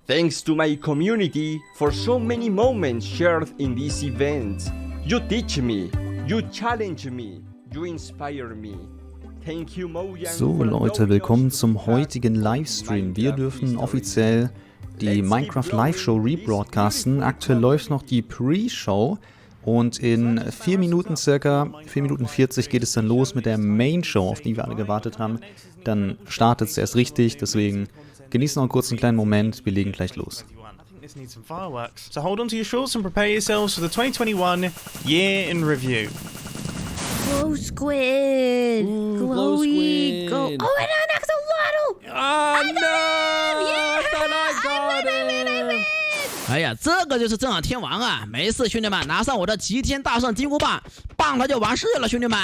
Thanks to my community for so many moments shared in this event. You teach me, you challenge me, you inspire me. Thank you, Mojang. So Leute, willkommen zum heutigen Livestream. Wir dürfen offiziell die Minecraft Live-Show rebroadcasten. Aktuell läuft noch die Pre-Show und in 4 Minuten circa, 4 Minuten 40 geht es dann los mit der Main-Show, auf die wir alle gewartet haben. Dann startet es erst richtig, deswegen genießt noch einen kurzen kleinen Moment, wir legen gleich los. This needs some fireworks. So hold on to your shorts and prepare yourselves for the 2021 year in review. Glow Squid! Glow Squid! Go! Oh, and Axolotl! Oh no! Yeah! But I got it! 哎呀，这个就是正好天王啊！没事，兄弟们，拿上我的齐天大圣金箍棒，棒它就完事了，兄弟们。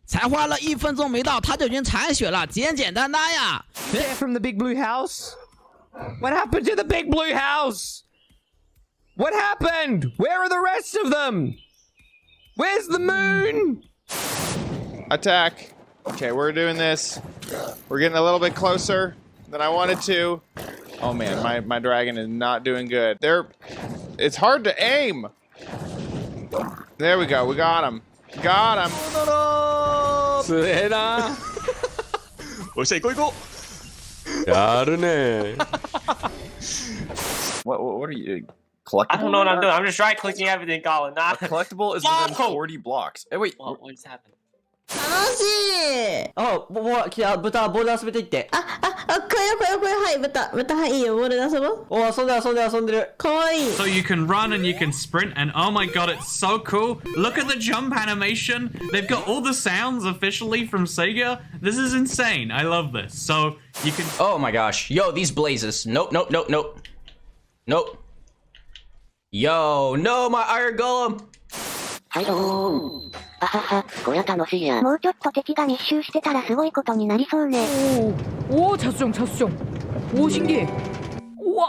才花了1分钟没到，它就已经残血了，简简单单呀。They're from the big blue house? What happened to the big blue house? What happened? Where are the rest of them? Where's the moon? Attack. Okay, we're doing this. We're getting a little bit closer than I wanted to. Oh man, my dragon is not doing good. It's hard to aim. There we go. We got him. Got him. すげえな。おっしゃ、行こう行こやるね。What are you? Collectible? I don't know what I'm doing. I'm just right clicking everything, Colin. A collectible is within 40 blocks. Hey, wait. What just happened? 楽しいあ、豚ボールで遊べていって。これ、はい、豚、はい、いいよ、ボールで遊ぼう。お、遊んでる。かわいい。 So you can run and you can sprint, and oh my god, it's so cool. Look at the jump animation. They've got all the sounds officially from Sega. This is insane. I love this. So you can... Oh my gosh. Yo, these blazes. Nope. Yo, no, my iron golem. はいどーん。あはは、こりゃ楽しいや。もうちょっと敵が密集してたらすごいことになりそうね。오, 자수정. 오, 신기해. 우와.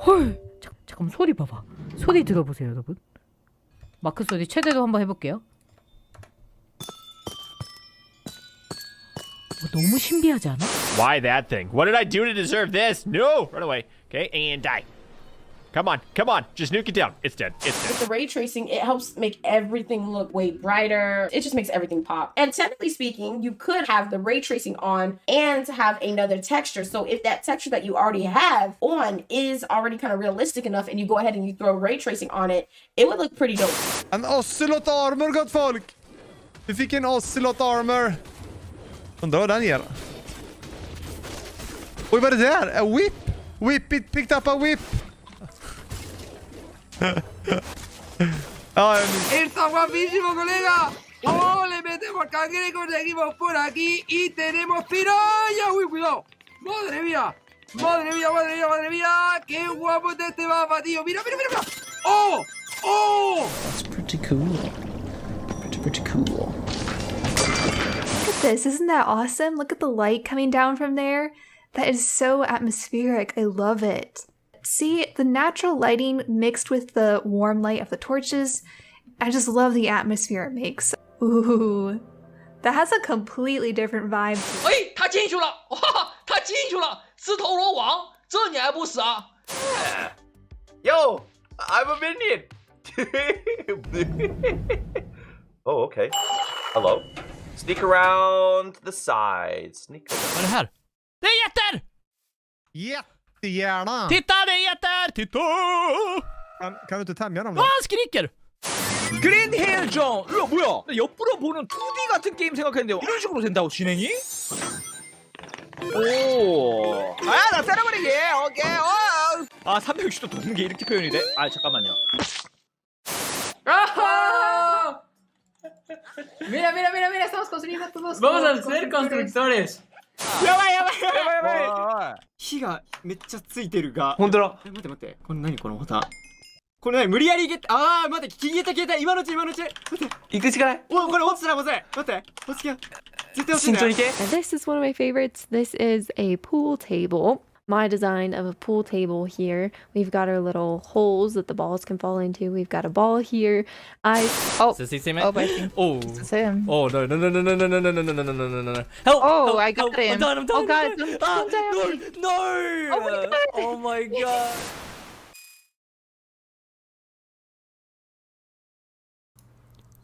헐, 잠깐만 소리 봐봐. 소리 들어보세요, 여러분. 마크 소리 최대로 한번 해볼게요. 너무 신비하지 않아? Why that thing? What did I do to deserve this? No! Run away. Okay, and die. Come on. Just nuke it down. It's dead. With the ray tracing, it helps make everything look way brighter. It just makes everything pop. And technically speaking, you could have the ray tracing on and have another texture. So if that texture that you already have on is already kind of realistic enough and you go ahead and you throw ray tracing on it, it would look pretty dope. En ocelot armor, gott folk! Vi fick en ocelot armor. Undrar vad den ger. Oj, vad är det där? A whip! Whip it, picked up a whip! ¡Está guapísimo, colega! ¡Oh, le metemos cangrejo, seguimos por aquí y tenemos piraya! ¡Uy, cuidado! ¡Madre mía! ¡Qué guapo está este mapa, tío! ¡Mira! ¡Oh! That's pretty cool. Pretty cool. Look at this. Isn't that awesome? Look at the light coming down from there. That is so atmospheric. I love it. See, the natural lighting mixed with the warm light of the torches. I just love the atmosphere it makes. Ooh. That has a completely different vibe. 哎，他进去了！哇，他进去了！自投罗网，这你还不死啊 Yo, I'm a minion. Oh, okay. Hello. Sneak around the side. Sneak. Vad är det här? Det är jätter! Jättegärna. Titta, det är jätter! Titta! Kan du inte tämja dem då? Han skriker! 그린 헬정! 이거 뭐야? 옆으로 보는 2D 같은 게임 생각했는데 이런 식으로 된다고 진행이? 오! 나 때려버리게! 오케이! 아, 360도 도는 게 이렇게 표현이 돼? 아, 잠깐만요. Mira, estamos construyendo todos. Vamos a ser constructores. やばい火がめっちゃついてるがほんとだ待ってこれ何このボタンこれ何無理やり待って消えた今のうち待って行くしかないおこれ落ちたらまずい待って落ちた絶対落ちんだよ This is one of my favorites. This is a pool table. my design of a pool table here. We've got our little holes that the balls can fall into. We've got a ball here. Does he see me? Oh, I think. Oh. It's him. Oh, no. Help! Oh, I help. got him. I'm done. Oh, God. Don't die. No! Oh my God.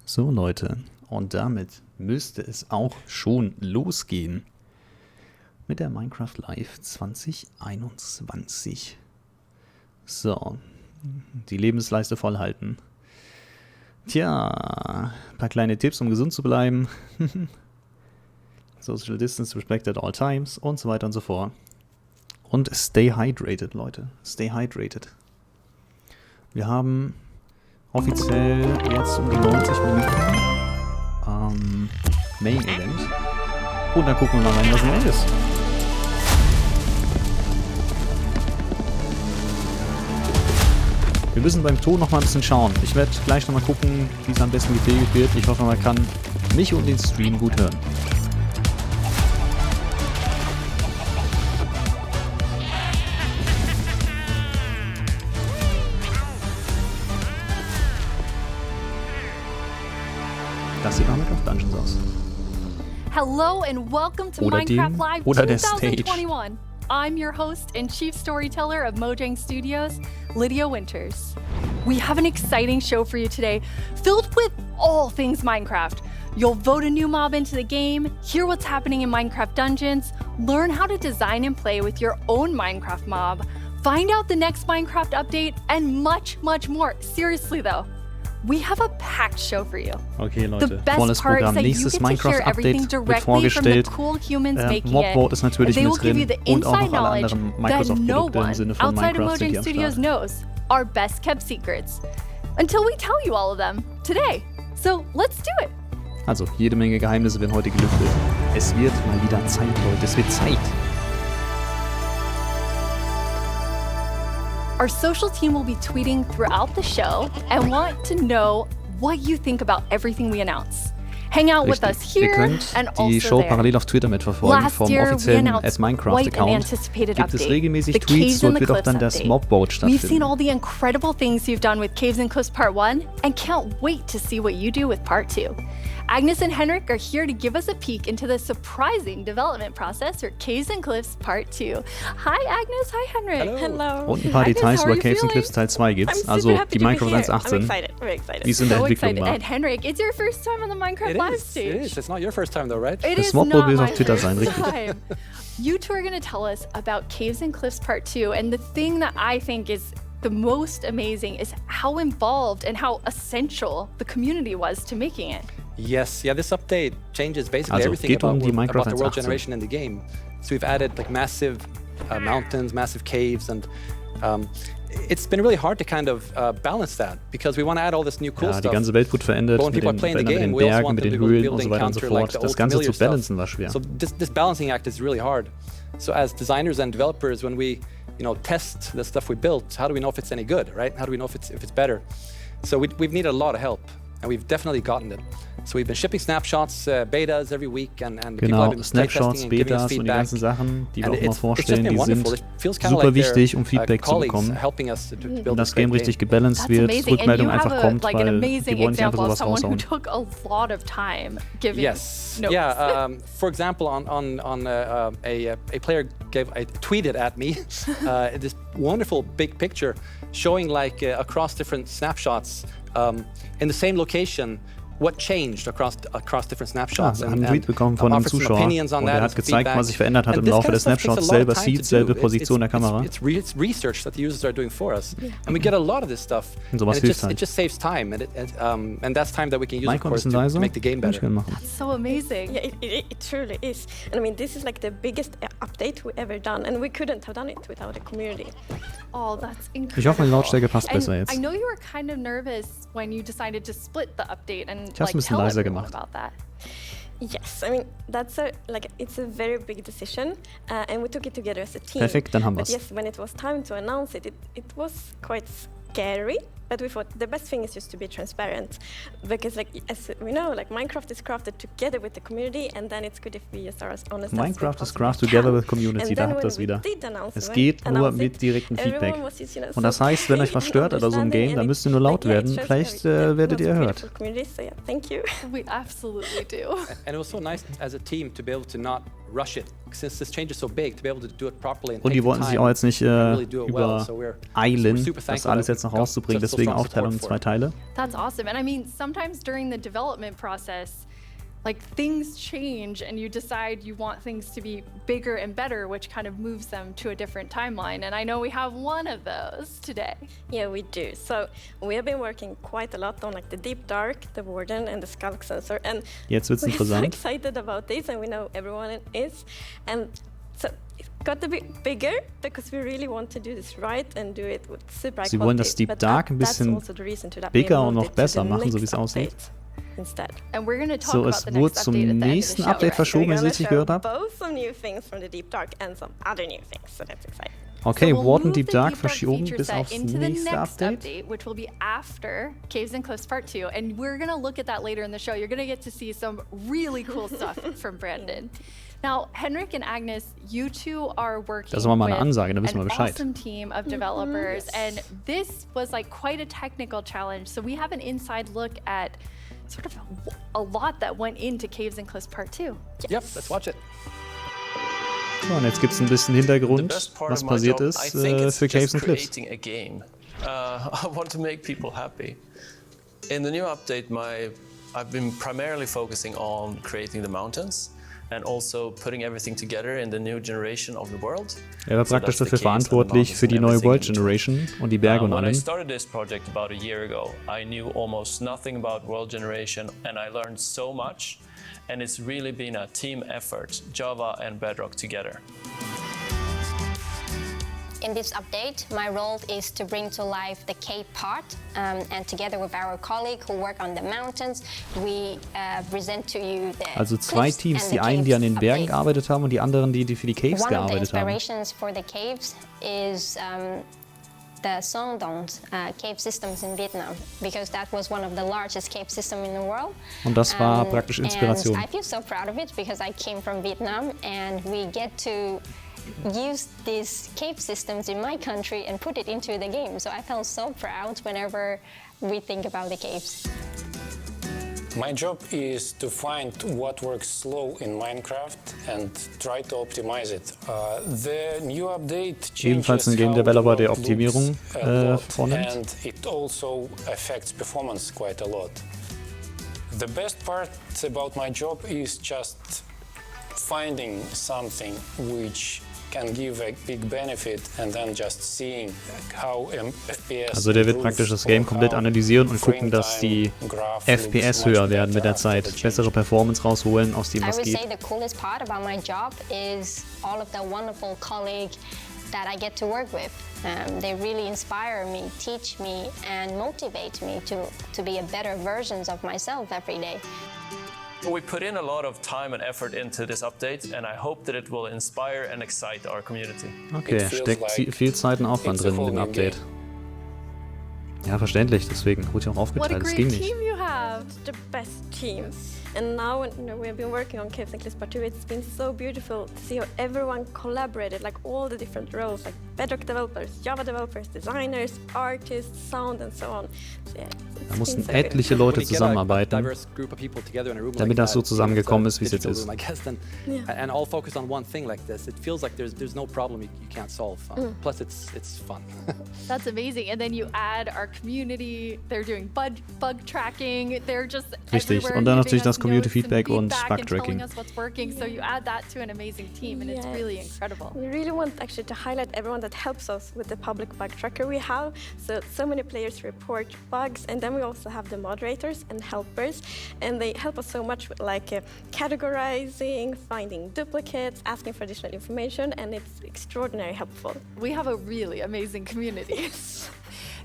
So Leute, und damit müsste es auch schon losgehen mit der Minecraft Live 2021. So, die Lebensleiste vollhalten. Tja, ein paar kleine Tipps, um gesund zu bleiben. Social Distance Respect at all times und so weiter und so fort. Und stay hydrated, Leute. Stay hydrated. Wir haben offiziell jetzt um die 90 Minuten Main Event. Und dann gucken wir mal rein, was neu ist. Wir müssen beim Ton noch mal ein bisschen schauen. Ich werde gleich noch mal gucken, wie es am besten gepflegt wird. Ich hoffe, man kann mich und den Stream gut hören. Das sieht damit auf Dungeons aus. Hello and welcome to Oder Minecraft dem, Live oder der Stage. 2021. I'm your host and chief storyteller of Mojang Studios, Lydia Winters. We have an exciting show for you today, filled with all things Minecraft. You'll vote a new mob into the game, hear what's happening in Minecraft Dungeons, learn how to design and play with your own Minecraft mob, find out the next Minecraft update, and much, much more. Seriously though, we have a packed show for you. Okay, The Leute, best volles part is Programm. that you Nächstes get to hear everything Minecraft-Update wird directly from the vorgestellt. cool humans making Mobvote ist it. natürlich They will mit give you drin the und auch inside noch alle knowledge anderen that no Microsoft-Produkte im one Sinne von outside of Minecraft sind Mojang hier am Studios Start. knows. Our best kept secrets. Until we tell you all of them today. So let's do it. Also, jede Menge Geheimnisse werden heute gelüftet. Es wird mal wieder Zeit, Leute. Es wird Zeit. Our social team will be tweeting throughout the show and want to know what you think about everything we announce. Hang out with us Ihr here könnt and die also Show there. parallel auf Twitter mitverfolgen. Last Vom year, we offiziellen announced quite an @Minecraft-Account anticipated gibt es update, regelmäßig the Tweets. Caves Dort and the wird auch dann Cliffs das update. Mobvote We've seen stattfinden. all the incredible things you've done with Caves and Cliffs Part 1 and can't wait to see what you do with Part 2. Agnes and Henrik are here to give us a peek into the surprising development process for Caves and Cliffs Part 2. Hi Agnes, hi Henrik. Hello. Und ein paar Details über Caves and Cliffs Teil 2 gibt's. Also die Minecraft 1.18. Wie es in der So Entwicklung excited. war. And Henrik, it's your first time on the Minecraft Live stage. It is. It's not your first time though, right? It Das is Mobvote not wird my auf Twitter sein, first richtig. time. You two are going to tell us about Caves and Cliffs Part 2, and the thing that I think is the most amazing is how involved and how essential the community was to making it. Yes. Yeah. This update changes basically Also, everything geht about, die Minecraft about the world 1.18. generation in the game. So we've added like massive mountains, massive caves, and it's been really hard to kind of balance that because we want to add all this new cool Ja, die stuff. ganze Welt wurde verändert But when mit people are den playing the game, veränderten we also Bergen, want mit them den to Höhlen build und so weiter und so encounter like fort. the Das old Ganze zu familiar stuff. balancen war schwer. So this balancing act is really hard. So as designers and developers, when we test the stuff we built, how do we know if it's any good, right? How do we know if it's better? So we've needed a lot of help, and we've definitely gotten it. So we've been shipping snapshots, betas every week, and people Genau, have been Snapshots, playtesting and giving us Betas und die feedback. ganzen Sachen, die wir And auch mal it's vorstellen, just been die wonderful. sind It feels kinda super like they're, wichtig, um Feedback zu colleagues bekommen. helping us to build Und this das Game great richtig game. gebalanced That's wird, amazing. And Rückmeldung you have einfach kommt, an weil die amazing wollen nicht einfach example of sowas someone who raushauen. took a lot of time giving Yes. notes. Yeah. For example, a player tweeted at me this wonderful big picture showing like across different snapshots in the same location. What changed across different snapshots? Ja, einen Tweet bekommen von einem Zuschauer und er hat gezeigt, was sich verändert hat im Laufe des Snapshots, selber sieht, selbe Position der Kamera. It's research that the users are doing for us, and we get a lot of this stuff. Und sowas And hilft halt. it just saves time, and that's time that we can use, of Maiko, ein course, bisschen to leiser. make the game Kann ich better. gerne machen. So amazing. Yeah, it truly is. And I mean, this is like the biggest update we ever done, and we couldn't have done it without a community. Oh, that's incredible. Ich hoffe, meine Lautstärke passt And besser jetzt. I know you were kind of nervous when you decided to split the update and Ich hab's ein like bisschen tell leiser everyone gemacht. about that. Yes, I mean it's a very big decision, and we took it together as a team. Perfekt, dann haben But wir's. yes, when it was time to announce it, it was quite scary. But we thought the best thing is just to be transparent, because like as we know, like Minecraft is crafted together with the community, and then it's good if we just are as honest. Minecraft is crafted together with community, da habt ihr es wieder. Es geht nur mit direktem Feedback. Und das heißt, wenn euch was stört oder so ein Game, dann müsst ihr nur laut werden. Vielleicht werdet ihr erhört. Thank you. We absolutely do. And it was so nice as a team to be able to not rush it, since this change is so big, to be able to do it properly. Und die wollten sich auch jetzt nicht übereilen, das alles jetzt noch rauszubringen. Deswegen Aufteilung in 2 Teile. That's awesome. And I mean, sometimes during the development process, like things change and you decide you want things to be bigger and better, which kind of moves them to a different timeline. And I know we have one of those today. Yeah, we do. So we have been working quite a lot on like the Deep Dark, the Warden and the Skulk Sensor. And jetzt wird's interessant. We're so excited about this, and we know everyone is. And so it got a bit bigger because we really want to do this right and do it with super high quality. Sie wollen das Deep Dark ein bisschen bigger und noch besser machen, so wie es aussieht. So, es wurde zum nächsten Update verschoben, wenn ich es richtig gehört habe. Okay, Warden Deep Dark verschoben bis aufs nächste Update. Which will be after Caves and Cliffs Part 2, and we're gonna look at that later in the show. You're gonna get to see some really cool stuff from Brandon. Now, Henrik and Agnes, you two are working Das ist mal eine Ansage, dann wissen wir with an Bescheid. awesome team of developers, and this was like quite a technical challenge. So we have an inside look at sort of a lot that went into Caves and Cliffs Part 2. Yep, let's watch it. So, und jetzt gibt es ein bisschen Hintergrund, was passiert ist für Caves and Cliffs. I want to make people happy. In the new update, I've been primarily focusing on creating the mountains and also putting everything together in the new generation of the world. Er war praktisch dafür verantwortlich für die neue World Generation und die Berge und When I allem. started this project about a year ago, I knew almost nothing about world generation, and I learned so much. And it's really been a team effort, Java and Bedrock together. In this update, my role is to bring to life the cave part, and together with our colleague who work on the mountains, we present to you the Also 2 Teams, die einen, die an den Bergen gearbeitet haben und die anderen, die für die Caves gearbeitet haben. One of the inspirations for the caves is the Sondong's cave systems in Vietnam, because that was one of the largest cave systems in the world. Und das war praktisch Inspiration. And I feel so proud of it because I came from Vietnam, and we get to use these cave systems in my country and put it into the game. So I felt so proud whenever we think about the caves. My job is to find what works slow in Minecraft and try to optimize it. The new update Ebenfalls ein Game Developer, der Optimierung vornimmt. and it also affects performance quite a lot. The best part about my job is just finding something which can give a big benefit and then just seeing how FPS. Also der wird praktisch das Game komplett analysieren und gucken, dass die FPS höher werden mit der Zeit, bessere Performance rausholen, aus dem was geht. I would say the coolest part about my job is all of the wonderful colleagues that I get to work with. They really inspire me, teach me, and motivate me to be a better versions of myself every day. We put in a lot of time and effort into this update, and I hope that it will inspire and excite our community. Okay, steckt viel Zeit und Aufwand drin in dem Update. Ja, verständlich, deswegen wurde ja auch aufgeteilt. Es ging nicht. Team you have, the best team. And now, we have been working on Caves and Cliffs Part 2. It's been so beautiful to see how everyone collaborated, like all the different roles, like Bedrock developers, Java developers, designers, artists, sound, and so on. So, yeah, Da mussten etliche Leute zusammenarbeiten, damit das so zusammengekommen ist, wie es jetzt ist. And all focus on one thing like this. It feels like there's no problem you can't solve. Plus it's fun. That's amazing. And then you add our community. They're doing bug tracking. They're just Richtig. Und dann natürlich das Community Feedback und Bug Tracking. What's working. So you add that to an amazing team, and it's really incredible. We really want actually to highlight everyone that helps us with the public bug tracker we have. So many players report bugs, and then we also have the moderators and helpers, and they help us so much with like categorizing, finding duplicates, asking for additional information, and it's extraordinarily helpful. We have a really amazing community.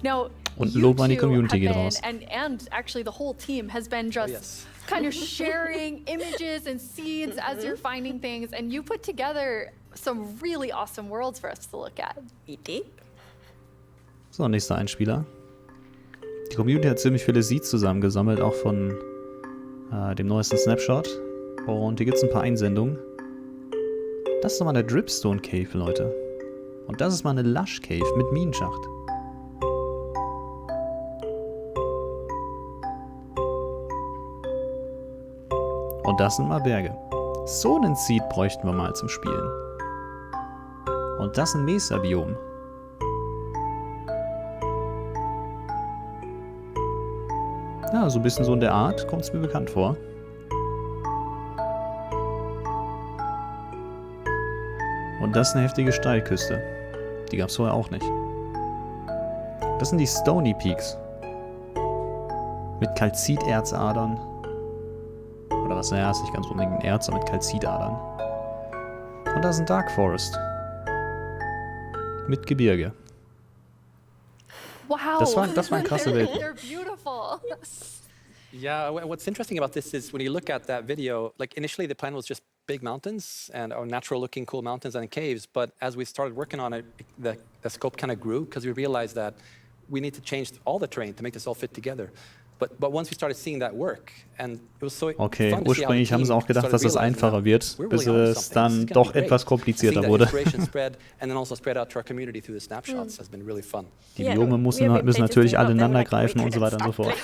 Now, und Lob an die Community geht raus. And actually the whole team has been just kind of sharing images and seeds as you're finding things, and you put together some really awesome worlds for us to look at. So, nächster Einspieler. Die Community hat ziemlich viele Seeds zusammengesammelt, auch von dem neuesten Snapshot. Und hier gibt es ein paar Einsendungen. Das ist nochmal eine Dripstone Cave, Leute. Und das ist mal eine Lush Cave mit Minenschacht. Und das sind mal Berge. So einen Seed bräuchten wir mal zum Spielen. Und das ein Mesa-Biom. Ja, so ein bisschen so in der Art, kommt es mir bekannt vor. Und das ist eine heftige Steilküste. Die gab es vorher auch nicht. Das sind die Stony Peaks. Mit Kalziterzadern. Oder was, naja, ist nicht ganz unbedingt ein Erz, aber mit Kalzitadern. Und da ist ein Dark Forest. Mit Gebirge. Wow. Das waren krasse Welten. They're beautiful. Yeah, what's interesting about this is when you look at that video, like initially the plan was just big mountains and natural looking cool mountains and caves, but as we started working on it, the scope kind of grew because we realized that we need to change all the terrain to make this all fit together. But once we started seeing that work, and it was so okay, fun to see how the ursprünglich haben sie auch gedacht, dass es einfacher wird, we're bis really onto es something. dann This is gonna doch be great. etwas komplizierter Seeing that wurde. inspiration spread and then also spread out to our community through the snapshots has been really fun. Die Biome müssen natürlich alle ineinander greifen und so weiter und so fort.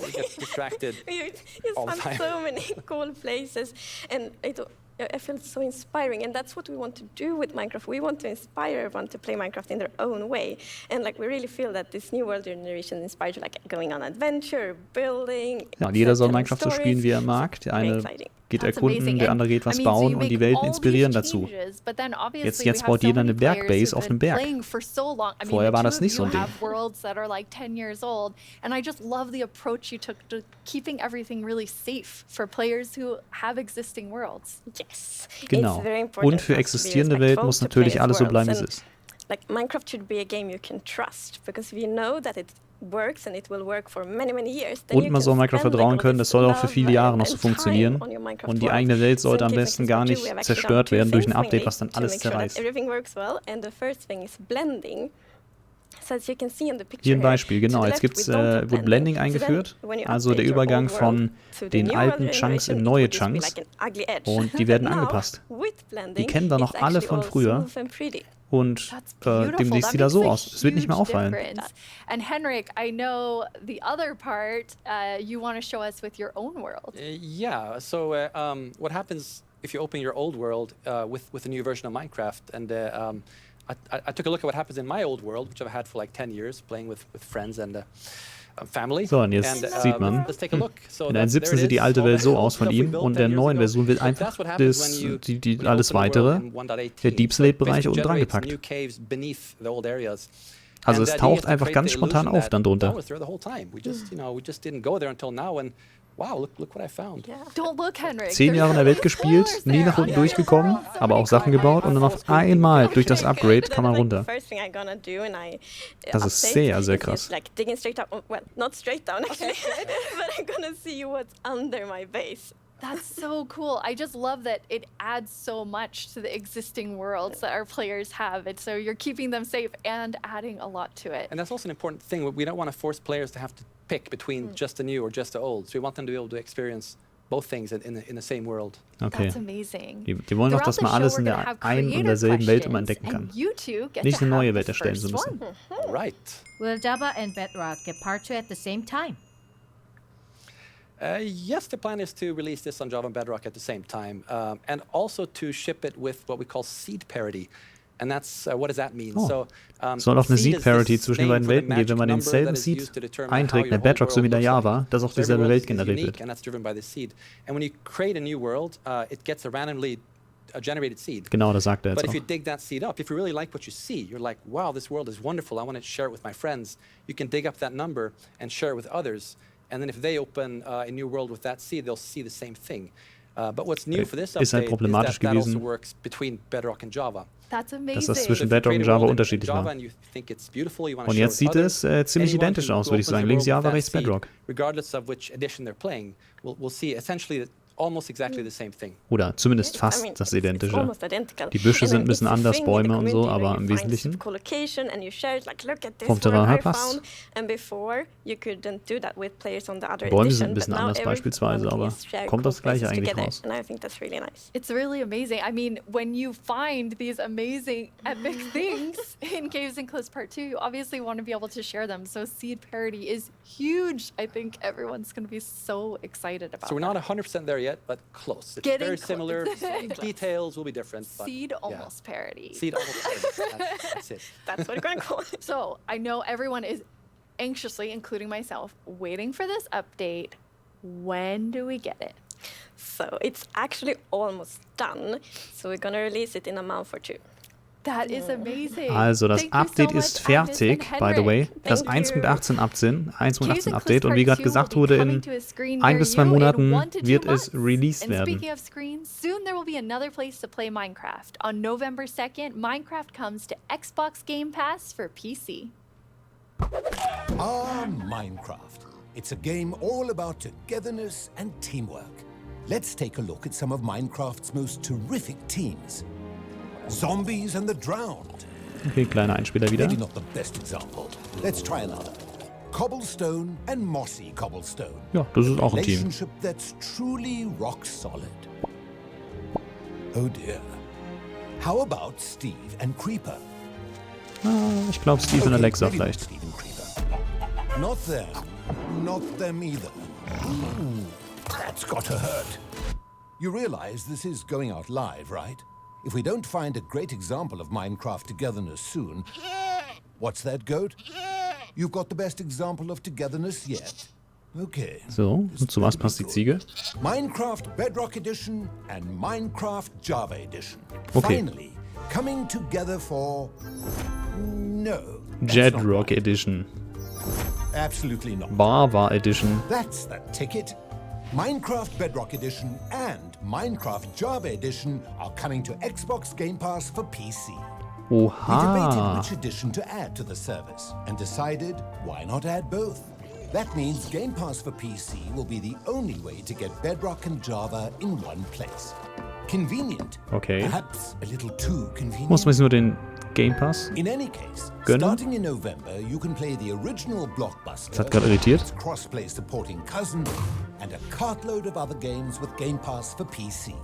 We get distracted You all the found time. so many cool places, and I feel so inspiring, and that's what we want to do with Minecraft. We want to inspire everyone to play Minecraft in their own way, and like we really feel that this new world generation inspires you, like going on adventure, building. Ja, und jeder soll telling Minecraft so spielen, wie er mag. Der eine geht That's erkunden, amazing. der andere geht was bauen und die Welt inspirieren dazu. Jetzt baut jeder eine Bergbase auf einem Berg. Vorher war das nicht so ein Ding. Worlds that are like 10 years old, and I just love the approach you took to keeping everything really safe for players who have existing worlds. Yes. Genau. Und für existierende Welt muss natürlich alles so bleiben, wie es ist. Like Minecraft should be a game you can trust, because if you know that it works and it will work for many, many years, then Und man soll Minecraft vertrauen können, das soll auch für viele Jahre noch so funktionieren. Und die eigene Welt sollte am besten gar nicht zerstört werden durch ein Update, was dann alles zerreißt. Hier ein Beispiel, genau. Jetzt wird Blending eingeführt, also der Übergang von den alten Chunks in neue Chunks. Und die werden angepasst. Die kennen wir noch alle von früher. Und demnächst sieht er so aus. Es wird nicht mehr auffallen. And Henrik, I know the other part you want to show us with your own world. Yeah, so what happens if you open your old world with a new version of Minecraft? And I took a look at what happens in my old world, which I've had for like 10 years, playing with friends and family. So, und jetzt sieht man, in 1.17 sieht die alte Welt so aus von ihm und in der neuen Version wird einfach alles weitere, der Deep Slate-Bereich unten dran gepackt. Also es taucht einfach ganz spontan auf dann drunter. Wow, look what I found. Don't look, Henrik. 10 Jahre in der Welt gespielt, nie nach unten durchgekommen, aber auch Sachen gebaut und dann auf einmal durch das Upgrade kann man runter. Das ist sehr, sehr krass. Like digging straight up, well, not straight down actually, but I'm gonna see what's under my base. That's so cool. I just love that it adds so much to the existing worlds that our players have. And so you're keeping them safe and adding a lot to it. And that's also an important thing. We don't want to force players to have to pick between just the new or just the old. So we want them to be able to experience both things in the same world. Okay. That's amazing. Die wollen doch, dass man alles in der einen und derselben Welt immer entdecken kann. Nicht eine neue Welt erstellen zu müssen. Right. Will Java and Bedrock get part 2 at the same time? Yes, the plan is to release this on Java and Bedrock at the same time, and also to ship it with what we call seed parity. And that's what does that mean? Es soll auch eine Seed Parity zwischen den beiden Welten geben, wenn man denselben Seed einträgt, in der Bedrock sowie in der Java, dass auch dieselbe Welt generiert wird. And that's driven by the seed. And when you create a new world, it gets a randomly generated seed. Genau, das sagt er jetzt But if you auch. dig that seed up, if you really like what you see, you're like, wow, this world is wonderful. I want to share it with my friends. You can dig up that number and share it with others. And then if they open a new world with that seed, they'll see the same thing. But what's new for this update is that that also works between Bedrock and Java. That's amazing. Dass das zwischen Bedrock und Java unterschiedlich war. Und jetzt sieht es ziemlich identisch aus, würde ich sagen. Links Java, rechts Bedrock. Regardless of which edition they're playing, we'll see essentially that almost exactly the same thing. Oder zumindest fast I mean, das it's Identische. almost identical. Die Büsche And sind then ein bisschen it's a anders, thing in the Bäume und so, community where aber you im find Wesentlichen. collocation and you share it, like, look at this Vom word Terrain I her passt. found. And before you couldn't do that with players on the other Bäume edition, sind ein bisschen but now anders beispielsweise, everyone aber can share kommt cool das Gleiche places eigentlich together. raus. And I think that's really nice. It's really amazing. I mean, when you find these amazing, epic things in Caves and Cliffs Part 2, you obviously want to be able to share them. So seed parity is huge. I think everyone's going to be so excited about So we're not 100% there yet, but close. It's Getting very close. similar. Details will be different. But Seed yeah. almost parity. Seed almost parity. That's it. That's what we're going to call it. So I know everyone is anxiously, including myself, waiting for this update. When do we get it? So it's actually almost done. So we're going to release it in a month or two. That is amazing. Also, das Thank you so Update much, ist Agnes fertig, and by the way. Henrik. Das Thank you. 1.18 Caves and Update. Cliffs Und wie Part gerade 2 gesagt will be wurde, coming in to a screen 1 near bis 2 you in Monaten 1 to 2 wird es months. released And werden. speaking of screens, soon there will be another place to play Minecraft. On November 2nd, Minecraft comes to Xbox Game Pass for PC. Minecraft. It's a game all about togetherness and teamwork. Let's take a look at some of Minecraft's most terrific teams. Zombies and the Drowned. Okay, kleiner Einspieler wieder. Maybe not the best example. Let's try another. Cobblestone and Mossy Cobblestone. Ja, das ist auch ein Team. Relationship that's truly rock solid. Oh dear. How about Steve and Creeper? Ich glaube Steve und Alexa maybe not vielleicht. Steve and Creeper. Not them either. Ooh, that's gotta hurt. You realize this is going out live, right? If we don't find a great example of Minecraft togetherness soon... What's that, Goat? You've got the best example of togetherness yet. Okay. So, und zu was passt die Ziege? Minecraft Bedrock Edition and Minecraft Java Edition. Okay. Finally, coming together for... No. Jedrock Edition. Absolutely not. Bava Edition. That's the ticket. Minecraft Bedrock Edition and Minecraft Java Edition are coming to Xbox Game Pass for PC. We debated Oha. which edition to add to the service and decided why not add both. That means Game Pass for PC will be the only way to get Bedrock and Java in one place. Convenient. Okay. Perhaps a little too convenient. Muss man sich nur den Game Pass In any case, gönnen? starting in November, you can play the original Blockbuster, Das hat gerade irritiert. its cross-play supporting cousin, and a cartload of other games with Game Pass for PC.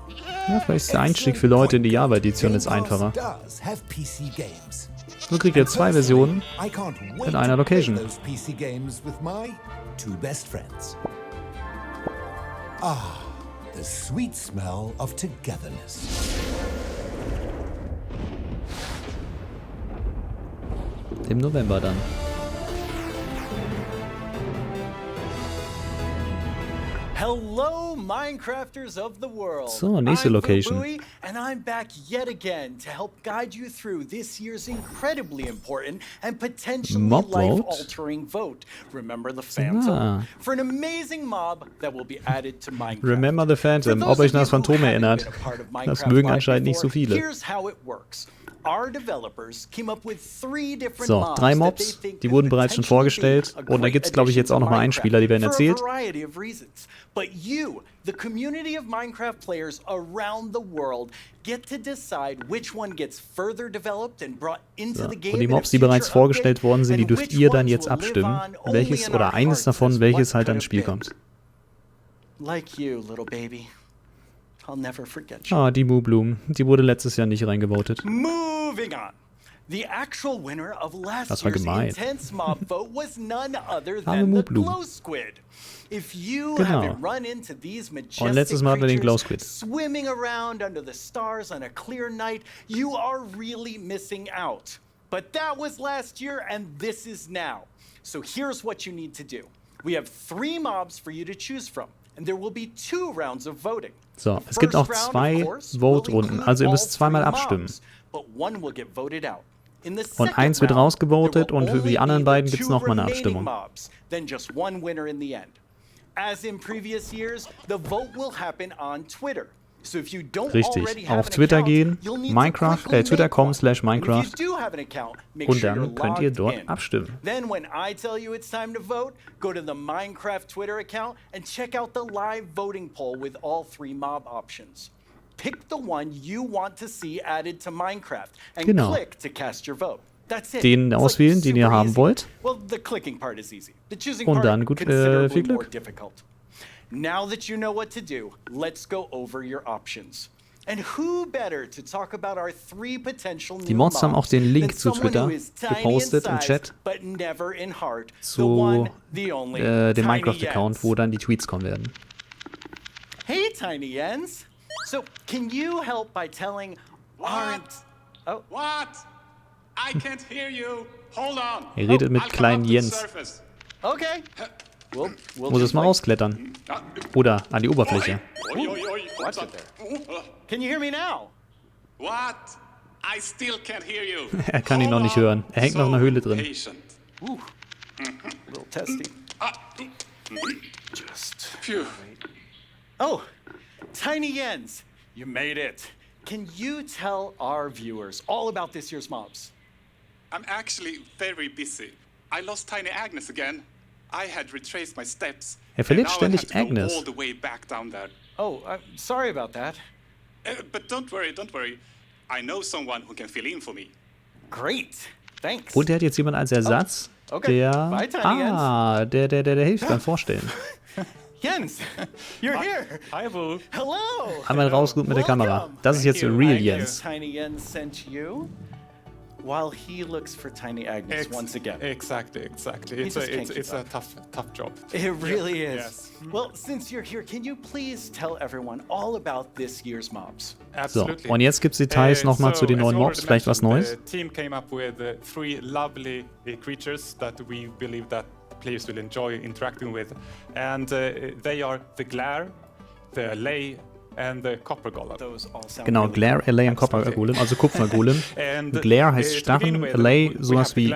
Ja, vielleicht ist der Einstieg für Leute in die Java-Edition jetzt einfacher. Does have PC games. So kriegt ihr 2 Versionen I can't wait in einer to play Location. those PC games with my 2 best friends. Ah, the sweet smell of togetherness. Im November dann. Hello, Minecrafters of the world. So, nächste I'm Location. Fubuy, and I'm back yet again to help guide you through this year's incredibly important and potentially Mob vote? life-altering vote. Remember the Phantom? For an amazing mob that will be added to Minecraft. Remember the Phantom. Ob euch das Phantom erinnert. Das mögen anscheinend nicht so viele. Here's how it works. Our developers came up with 3 different So, mobs 3 that they Mobs, think die could wurden bereits schon potentially be vorgestellt. a Und da great gibt es, glaube ich, jetzt auch noch mal addition to Einspieler, die werden Minecraft erzählt. for a variety of reasons. But you, the community of Minecraft players around the world, get to decide which one gets further developed and brought into So. the game. Und die in a Mobs, die bereits future vorgestellt update, worden sind, die and dürft which ihr dann ones jetzt will live abstimmen, on only welches in oder our eines hearts davon, as welches what halt could ans have Spiel been. kommt. Like you, little baby. I'll never forget you. Ah, die Mu-Blumen. Die wurde letztes Jahr nicht reingevotet. Moving on. The actual winner of last Das war year's gemein. intense mob vote was none other Arme than the Mu-Blumen. glow squid. If you Genau. haven't run into these Und majestic letztes Mal hatten wir den Glow creatures Squid. swimming around under the stars on a clear night, you are really missing out. But that was last year and this is now. So here's what you need to do. We have 3 mobs for you to choose from. And there will be 2 rounds of voting. So, es gibt auch 2 Vote-Runden, also ihr müsst zweimal abstimmen. But one will get voted out. In the Und second eins wird round, rausgevotet there will und für only die anderen be the beiden gibt es 2 nochmal eine remaining Abstimmung. mobs, then just one winner in the end. As in previous years, the vote will happen on Twitter. So if you don't Richtig, already have auf an Twitter account, gehen, you'll need to quickly make twitter.com/Minecraft And if you do have an account, make und sure dann you're könnt ihr logged dort in. abstimmen. Then when I tell you it's time to vote, go to the Minecraft Twitter account and check out the live voting poll with all 3 mob options. Pick the one you want to see added to Minecraft and Genau. click to cast your vote. That's it. Den It's auswählen, den ihr super haben easy. wollt. Well, the clicking part is easy. The choosing Und part dann considerably viel more Glück. difficult. Now that you know what to do, let's go over your options. And who better to talk about our 3 potential Die new Mods haben auch mobs den Link than zu someone Twitter who is tiny in gepostet im size, Chat but never in heart. The zu one, the only, dem Tiny Minecraft-Account, Jens. wo dann die Tweets kommen werden. Hey, Tiny Jens. So, can you help by telling our... Oh. What? I can't hear you. Hold on. Er redet mit I'll come kleinen up to the Jens. surface. Okay. We'll Muss es just mal wait. rausklettern. Oder an die Oberfläche. Oi, oi, oi. Watch it there. Can you hear me now? What? I still can't hear you. Er kann ihn noch nicht hören. Er hängt noch in der Höhle drin. Patient. Ooh. A little testy. Just Phew. Oh, Tiny Jens, you made it. Can you tell our viewers all about this year's mobs? I'm actually very busy. I lost Tiny Agnes again. I had retraced my steps. Er verliert and now I have ständig to go Agnes. all the way back down there. Oh, I'm sorry about that. But don't worry, don't worry. I know someone who can fill in for me. Great. Thanks. Und er hat jetzt jemanden als Ersatz, okay. der... Bye, Tiny der hilft beim Vorstellen. Jens, you're here. Hi, Boo. Hello. Einmal raus gut mit der Kamera. Das ist jetzt Real Jens. Tiny Jens sent you while he looks for Tiny Agnes once again. Exactly. He's It's a tough job. It really is. Yes. Well, since you're here, can you please tell everyone all about this year's mobs? So, und jetzt gibt's Details nochmal zu den neuen Mobs, vielleicht was Neues. The team came up with 3 lovely creatures that we believe that players will enjoy interacting with, and they are the Glare, the Lay, and the Copper Golem. Genau, Glare, Allay und Copper Golem, also Kupfergolem. Glare heißt Starren, Allay sowas wie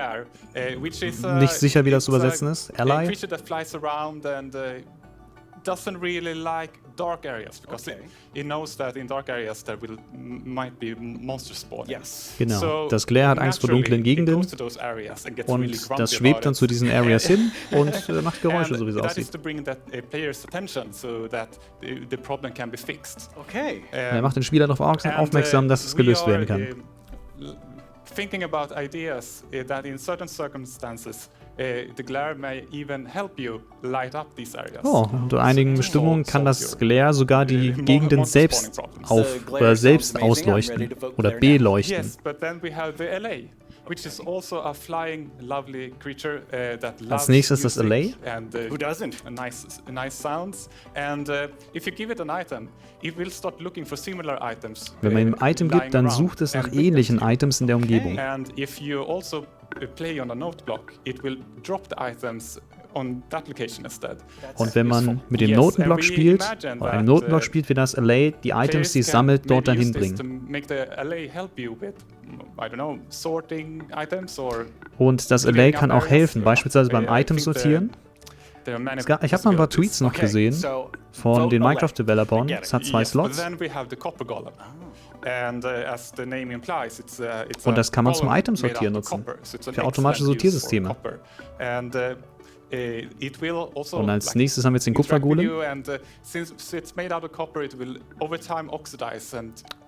nicht sicher, wie das zu übersetzen ist. A Allay. creature that flies around and doesn't really like dark areas because it knows that in dark areas there might be monsters spawning. Yes. Genau, das Glare hat Angst vor dunklen Gegenden und das schwebt dann zu diesen Areas hin und macht Geräusche, so wie es aussieht. Okay. Er macht den Spieler darauf aufmerksam, dass es gelöst werden kann. Thinking about ideas that in certain circumstances the glare may even help you light up these areas. Oh, unter einigen Bestimmungen kann das Glare sogar die Gegenden selbst selbst ausleuchten oder beleuchten. Yes, but then we have the LA, which is also a flying, lovely creature that loves Als nächstes das music LA. and who doesn't? Nice sounds. And if you give it an item, it will start looking for similar items. Wenn man ihm ein Item gibt, dann sucht es nach ähnlichen Items in der Umgebung. And if you also play on a note block, it will drop the items on that location instead. Und wenn man mit dem Notenblock spielt, oder einem Notenblock spielt, wird das Allay die Items, die es sammelt, dort dann hinbringen. Und das Allay kann auch helfen, beispielsweise beim Item sortieren. Ich habe noch ein paar Tweets noch gesehen von den Minecraft-Developern. Es hat 2 Slots. Und das kann man zum Item sortieren nutzen. Für automatische Sortiersysteme. Und als nächstes haben wir jetzt den Kupfergolem.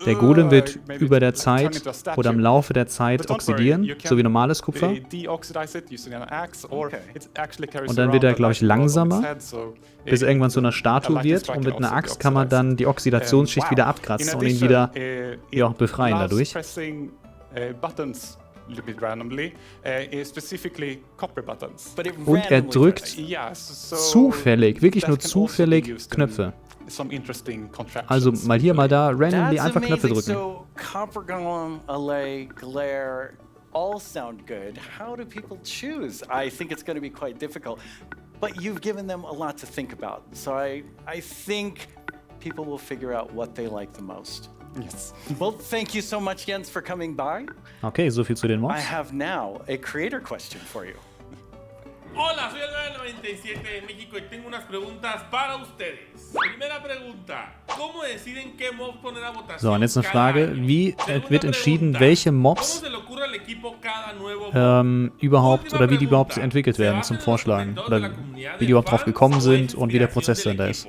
Der Golem wird über der Zeit oder im Laufe der Zeit oxidieren, so wie normales Kupfer. Und dann wird er, glaube ich, langsamer, bis er irgendwann zu einer Statue wird. Und mit einer Axt kann man dann die Oxidationsschicht wieder abkratzen und ihn wieder befreien dadurch. Und er drückt zufällig, wirklich nur zufällig Knöpfe. Also mal hier, mal da, randomly einfach Knöpfe drücken. Copper Golem, Allay, Glare, all sound good. How do people choose? I think it's going to be quite difficult. But you've given them a lot to think about. So I think people will figure out what they like the most. Yes. Well, thank you so much, Jens, for coming by. Okay, so viel zu den Mobs. I have now a creator question for you. Hola, soy el 997 de México y tengo unas preguntas para ustedes. Primera pregunta, ¿cómo deciden qué mobs poner a votación? So, und jetzt eine Frage, wie wird entschieden, welche Mobs überhaupt oder wie die überhaupt entwickelt werden zum Vorschlagen oder wie die überhaupt drauf gekommen sind und wie der Prozess dahinter ist.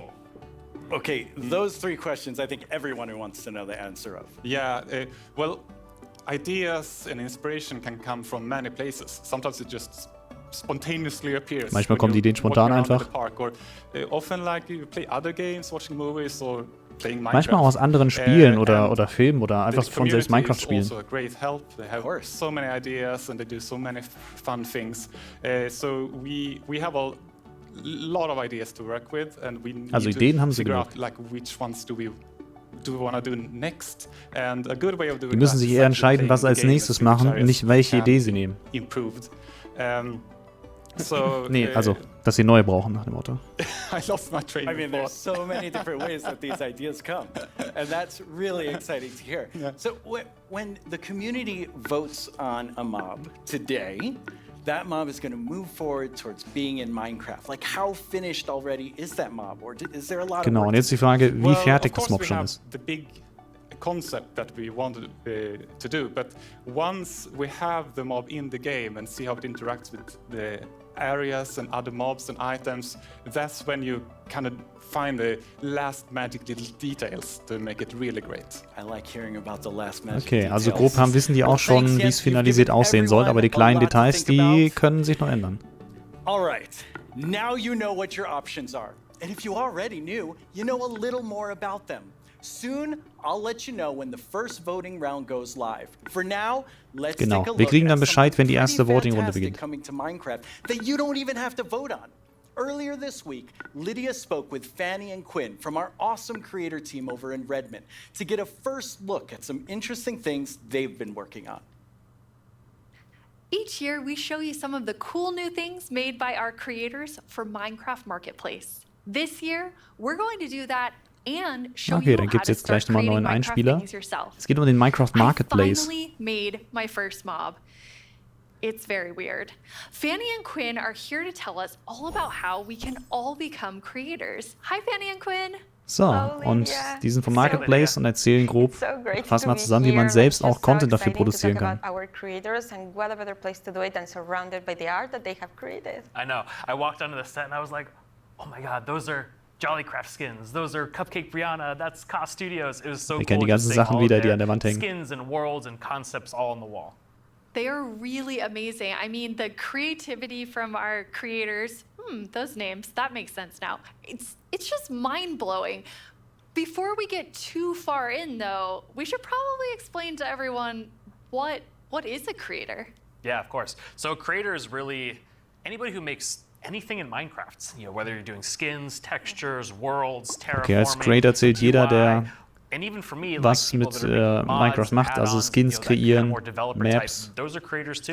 Okay, those three questions I think everyone wants to know the answer of. Yeah, well, ideas and inspiration can come from many places. Sometimes it just spontaneously appears. Manchmal kommen die Ideen spontan einfach. Often like you play other games, watching movies or playing Minecraft. Manchmal auch aus anderen Spielen oder Filmen oder einfach von selbst Minecraft spielen. Also a great help. They have so many ideas and they do so many fun things. So we have a lot of ideas to work with and we need to figure out like which ones do we want to do next. And a good way of doing Die müssen that sich is eher entscheiden, was als nächstes machen, nicht welche Idee sie nehmen. Improved. Nee, also, dass sie neue brauchen, nach dem Motto. I lost my train of I mean, there's so many different ways that these ideas come, and that's really exciting to hear. Yeah. So when the community votes on a mob today, that mob is going to move forward towards being in Minecraft. Like, how finished already is that mob, or is there a lot of Genau, und jetzt die Frage, wie fertig das Mob schon ist. The big concept that we wanted to do, but once we have the mob in the game and see how it interacts with the areas and other mobs and items, that's when you kind of find the last magic little details to make it really great. I like hearing about the last magic Okay, also grob wissen die auch schon, wie es finalisiert aussehen soll, aber die kleinen Details, die können sich noch ändern. All right, now you know what your options are. And if you already knew, you know a little more about them. Soon, I'll let you know when the first voting round goes live. For now, let's take a look wir kriegen dann at Bescheid, wenn die erste something Voting-Runde fantastic beginnt. coming to Minecraft that you don't even have to vote on. Earlier this week, Lydia spoke with Fanny and Quinn from our awesome creator team over in Redmond to get a first look at some interesting things they've been working on. Each year, we show you some of the cool new things made by our creators for Minecraft Marketplace. This year, we're going to do that and show Okay, you dann how gibt es to jetzt gleich start nochmal einen neuen creating Einspieler. Minecraft things yourself. Es geht um den Minecraft Marketplace. I finally made my first mob. It's very weird. Fanny and Quinn are here to tell us all about how we can all become creators. Hi, Fanny and Quinn. So, und die sind vom Marketplace und erzählen grob, fassen mal zusammen, wie man selbst auch Content dafür produzieren kann. Our creators and what a better place to do it than surrounded by the art that they have created. I know. I walked onto the set and I was like, oh my god, those are Jollycraft skins. Those are Cupcake Brianna. That's Cost Studios. It was so Wir cool. kennen die ganzen Sachen wieder, die an der Wand hängen. Skins and worlds and concepts all on the wall. They are really amazing. I mean, the creativity from our creators, those names, that makes sense now. It's just mind-blowing. Before we get too far in, though, we should probably explain to everyone what is a creator? Yeah, of course. So a creator is really anybody who makes anything in Minecraft. You know, whether you're doing skins, textures, worlds, terraforming. Okay, als Creator zählt jeder, der was mit Minecraft macht, also Skins kreieren, Maps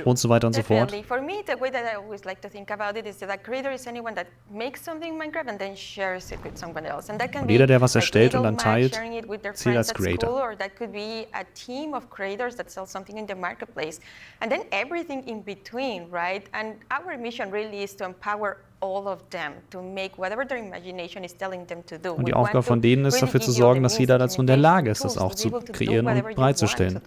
und so weiter und so fort. For me, the way that I always like to think about it is that a creator is anyone that makes something in Minecraft and then shares it with someone else. And that can Und jeder, der was be erstellt und like dann teilt, sharing it with their zählt friends als at Creator. school, or that could be a team of creators that sell something in the marketplace. And then everything in between, right? And our mission really is to empower all of them to make whatever their imagination is telling them to do. Und die Aufgabe von denen ist, dafür zu sorgen, dass jeder dazu in der Lage ist, das auch zu kreieren und bereitzustellen.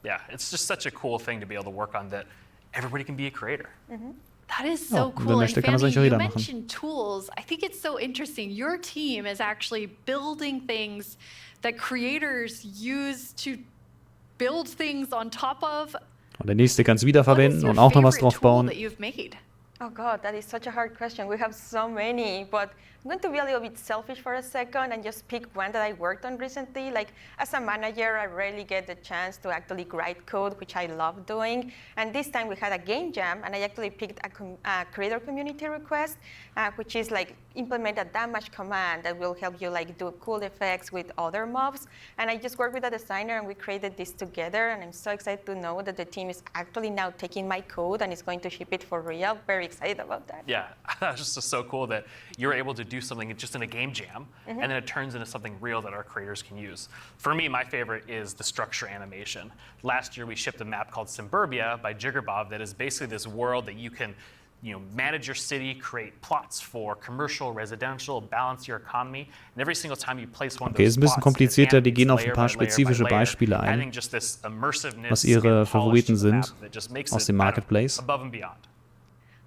Yeah, it's just such a cool thing to be able to work on that everybody can be a creator. That is Ja, so und cool. wer And möchte, kann das Fanny, eigentlich auch you jeder machen. mentioned tools. I think it's so interesting. Your team is actually building things that creators use to build things on top of. Und der nächste kann es wiederverwenden und auch noch was drauf bauen. That you've made. Oh God, that is such a hard question. We have so many, but I'm going to be a little bit selfish for a second and just pick one that I worked on recently. Like, as a manager, I rarely get the chance to actually write code, which I love doing. And this time we had a game jam, and I actually picked a creator community request, which is like implement a damage command that will help you like do cool effects with other mobs. And I just worked with a designer, and we created this together. And I'm so excited to know that the team is actually now taking my code and is going to ship it for real. Very excited about that. Yeah, that's just so cool that you're able to do something just in a game jam, and then it turns into something real that our creators can use. For me, my favorite is the structure animation. Last year, we shipped a map called Suburbia by Jiggerbob that is basically this world that you can manage your city, create plots for commercial, residential, balance your economy. And every single time you place one of Okay, those ist ein bisschen plots, komplizierter. Die gehen auf ein layer paar by layer by spezifische layer, Beispiele ein, adding just this immersiveness was ihre and polish Favoriten to the map sind that just makes aus it, dem I don't know, Marketplace. above and beyond.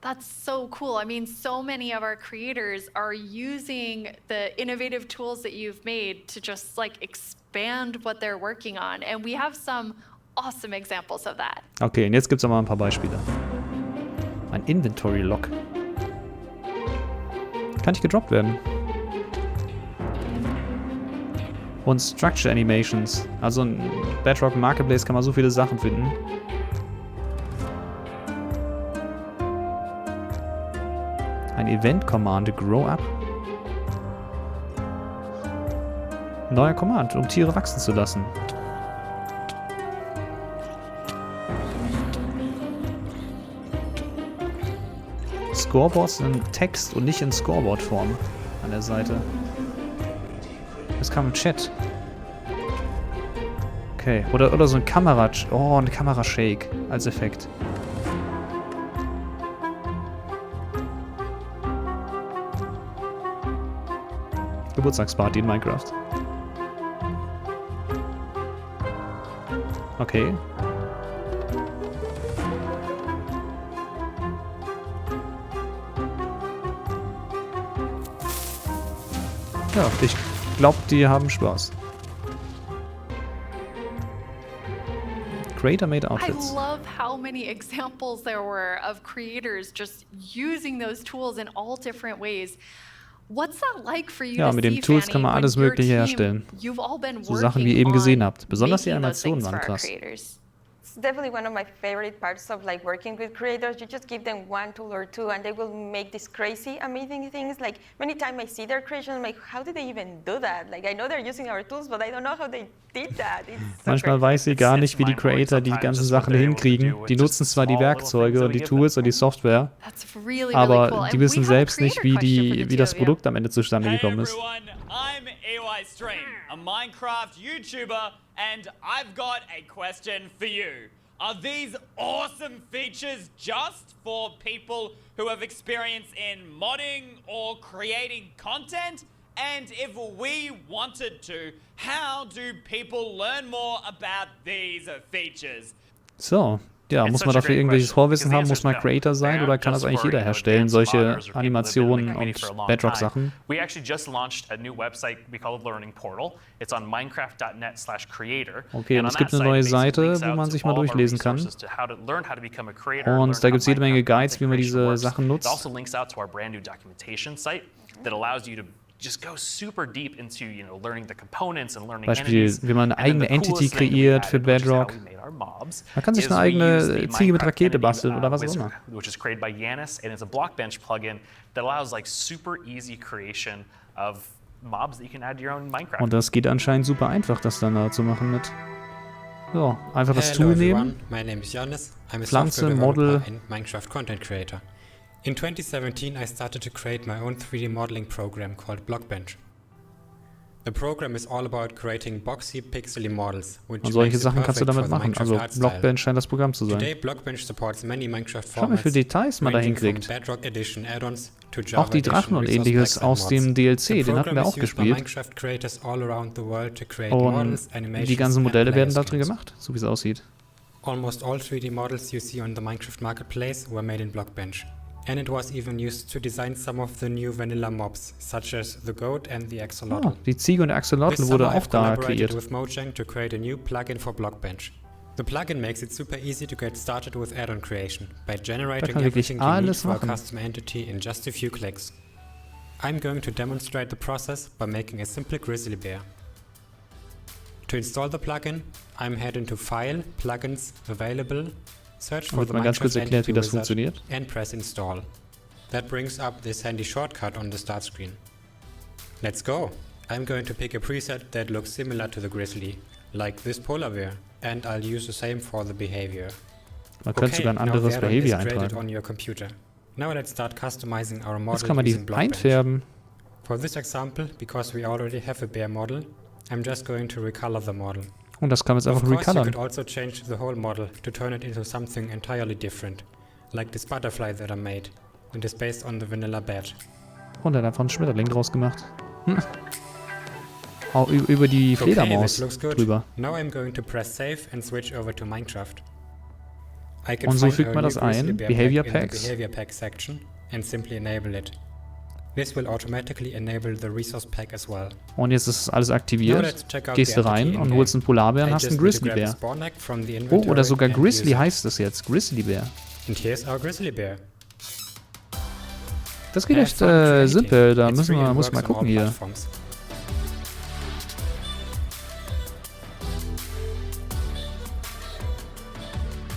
That's so cool. I mean, so many of our creators are using the innovative tools that you've made to just like expand what they're working on. And we have some awesome examples of that. Okay, und jetzt gibt es aber ein paar Beispiele. Ein Inventory-Lock. Kann nicht gedroppt werden. Und Structure Animations. Also in Bedrock Marketplace kann man so viele Sachen finden. Ein Event-Command, Grow Up. Neuer Command, um Tiere wachsen zu lassen. Scoreboards in Text und nicht in Scoreboard-Form an der Seite. Das kam im Chat. Okay, oder so ein eine Kamera-Shake als Effekt. Geburtstagsparty in Minecraft. Okay. Ja, ich glaube, die haben Spaß. Creator-made Outfits. I love how many examples there were of creators just using those tools in all different ways. What's that like for you Ja, to mit den see, Tools Fanny, kann man when alles your Mögliche team, herstellen. you've all been So Sachen, wie ihr eben working gesehen on habt. Besonders die making those Animationen things for waren our krass. creators? It's definitely one of my favorite parts of like working with creators. You just give them one tool or two and they will make these crazy, amazing things. Like many times I see their creation, I'm like, how did they even do that? Like I know they're using our tools, but I don't know how they did that. It's so Manchmal crazy. weiß sie gar nicht, wie die Creator die ganzen Sachen hinkriegen. Die nutzen zwar die Werkzeuge und die Tools und die Software, aber die wissen selbst nicht, wie das Produkt am Ende zustande gekommen ist. I'm Stream, a Minecraft YouTuber, and I've got a question for you. Are these awesome features just for people who have experience in modding or creating content? And if we wanted to, how do people learn more about these features? So, ja, muss man dafür irgendwelches Vorwissen haben? Muss man Creator sein oder kann das eigentlich jeder herstellen, solche Animationen und Bedrock-Sachen? We actually just launched a new website we call the Learning Portal. It's on minecraft.net/creator. Okay, und es gibt eine neue Seite, wo man sich mal durchlesen kann. Und da gibt es jede Menge Guides, wie man diese Sachen nutzt. It also links out to our brand new documentation site that allows you to just go super deep into, learning the components and learning Beispiel, wie man eine eigene Entity kreiert für Bedrock. Man kann sich eine eigene Ziege mit Rakete basteln oder was auch immer. Which is created by Yanis, and it's a Blockbench plugin that allows like super easy creation of mobs that you can add to your own Minecraft. Und das geht anscheinend super einfach, das dann da zu machen mit. So, einfach das Tool nehmen. My name is Yanis. I'm a Pflanze, software Model. developer and Minecraft content creator. In 2017, I started to create my own 3D modeling program called Blockbench. The program is all about creating boxy, pixely models, which Und solche makes it Sachen kannst du perfect damit for the machen. Also Minecraft art style. Blockbench scheint das Programm zu Today, sein. Blockbench supports many Minecraft Schau mal, wie viele Details man da ranging from hinkriegt. Bedrock Edition add-ons to Java Auch die Drachen und Edition ähnliches resource aus packs and dem mods. DLC, The den hatten wir program auch is used by gespielt. Minecraft creators all around the world to create Und models, animations, die ganzen and Modelle werden player da drin skins. gemacht, so wie es aussieht. Almost all 3D models you see on the Minecraft Marketplace were made in Blockbench. And it was even used to design some of the new vanilla mobs, such as the goat and the axolotl. Oh, die Ziege und der Axolotl This wurde summer auch I've da collaborated kreiert. with Mojang to create a new plugin for Blockbench. The plugin makes it super easy to get started with add-on creation by generating kann wirklich everything you need alles for a machen. custom entity in just a few clicks. I'm going to demonstrate the process by making a simple grizzly bear. To install the plugin, I'm heading to File, Plugins, Available, search Da for wird the mal ganz kurz Minecraft erklärt, wie Entity das Wizard funktioniert. and press Install. That brings up this handy shortcut on the start screen. Let's go! I'm going to pick a preset that looks similar to the grizzly, like this polar bear, and I'll use the same for the behavior. Man könnte sogar ein now anderes the add-on Behavior is created eintragen. on your computer. Now let's start customizing our Jetzt model kann man die using Blockbench. einfärben. For this example, because we already have a bear model, I'm just going to recolor the model. Und das kann man jetzt Of einfach course, you recoloren. could also change the whole model to turn it into something entirely different. like this butterfly that I made. It is based on the vanilla bat. Und er hat einfach einen Schmetterling draus gemacht. Auch über die Fledermaus drüber. Now I'm going to press save and switch over to Minecraft. I can Und so find fügt our man new das ein, Grizzly Bear Behavior pack in the Packs. Behavior Pack section and simply enable it. This will automatically enable the resource pack as well. Und jetzt ist alles Now aktiviert. let's check out Gehst the du rein entity und in-game. holst einen Polarbär und I hast just einen need to grab Grizzlybär. a spawn egg from the Oh, inventory oder sogar and Grizzly use it. heißt es jetzt. Grizzlybär. And here's our Grizzly Bear. Das geht Have echt fun creating. simpel. Da It's muss free and man works mal on all gucken hier. platforms.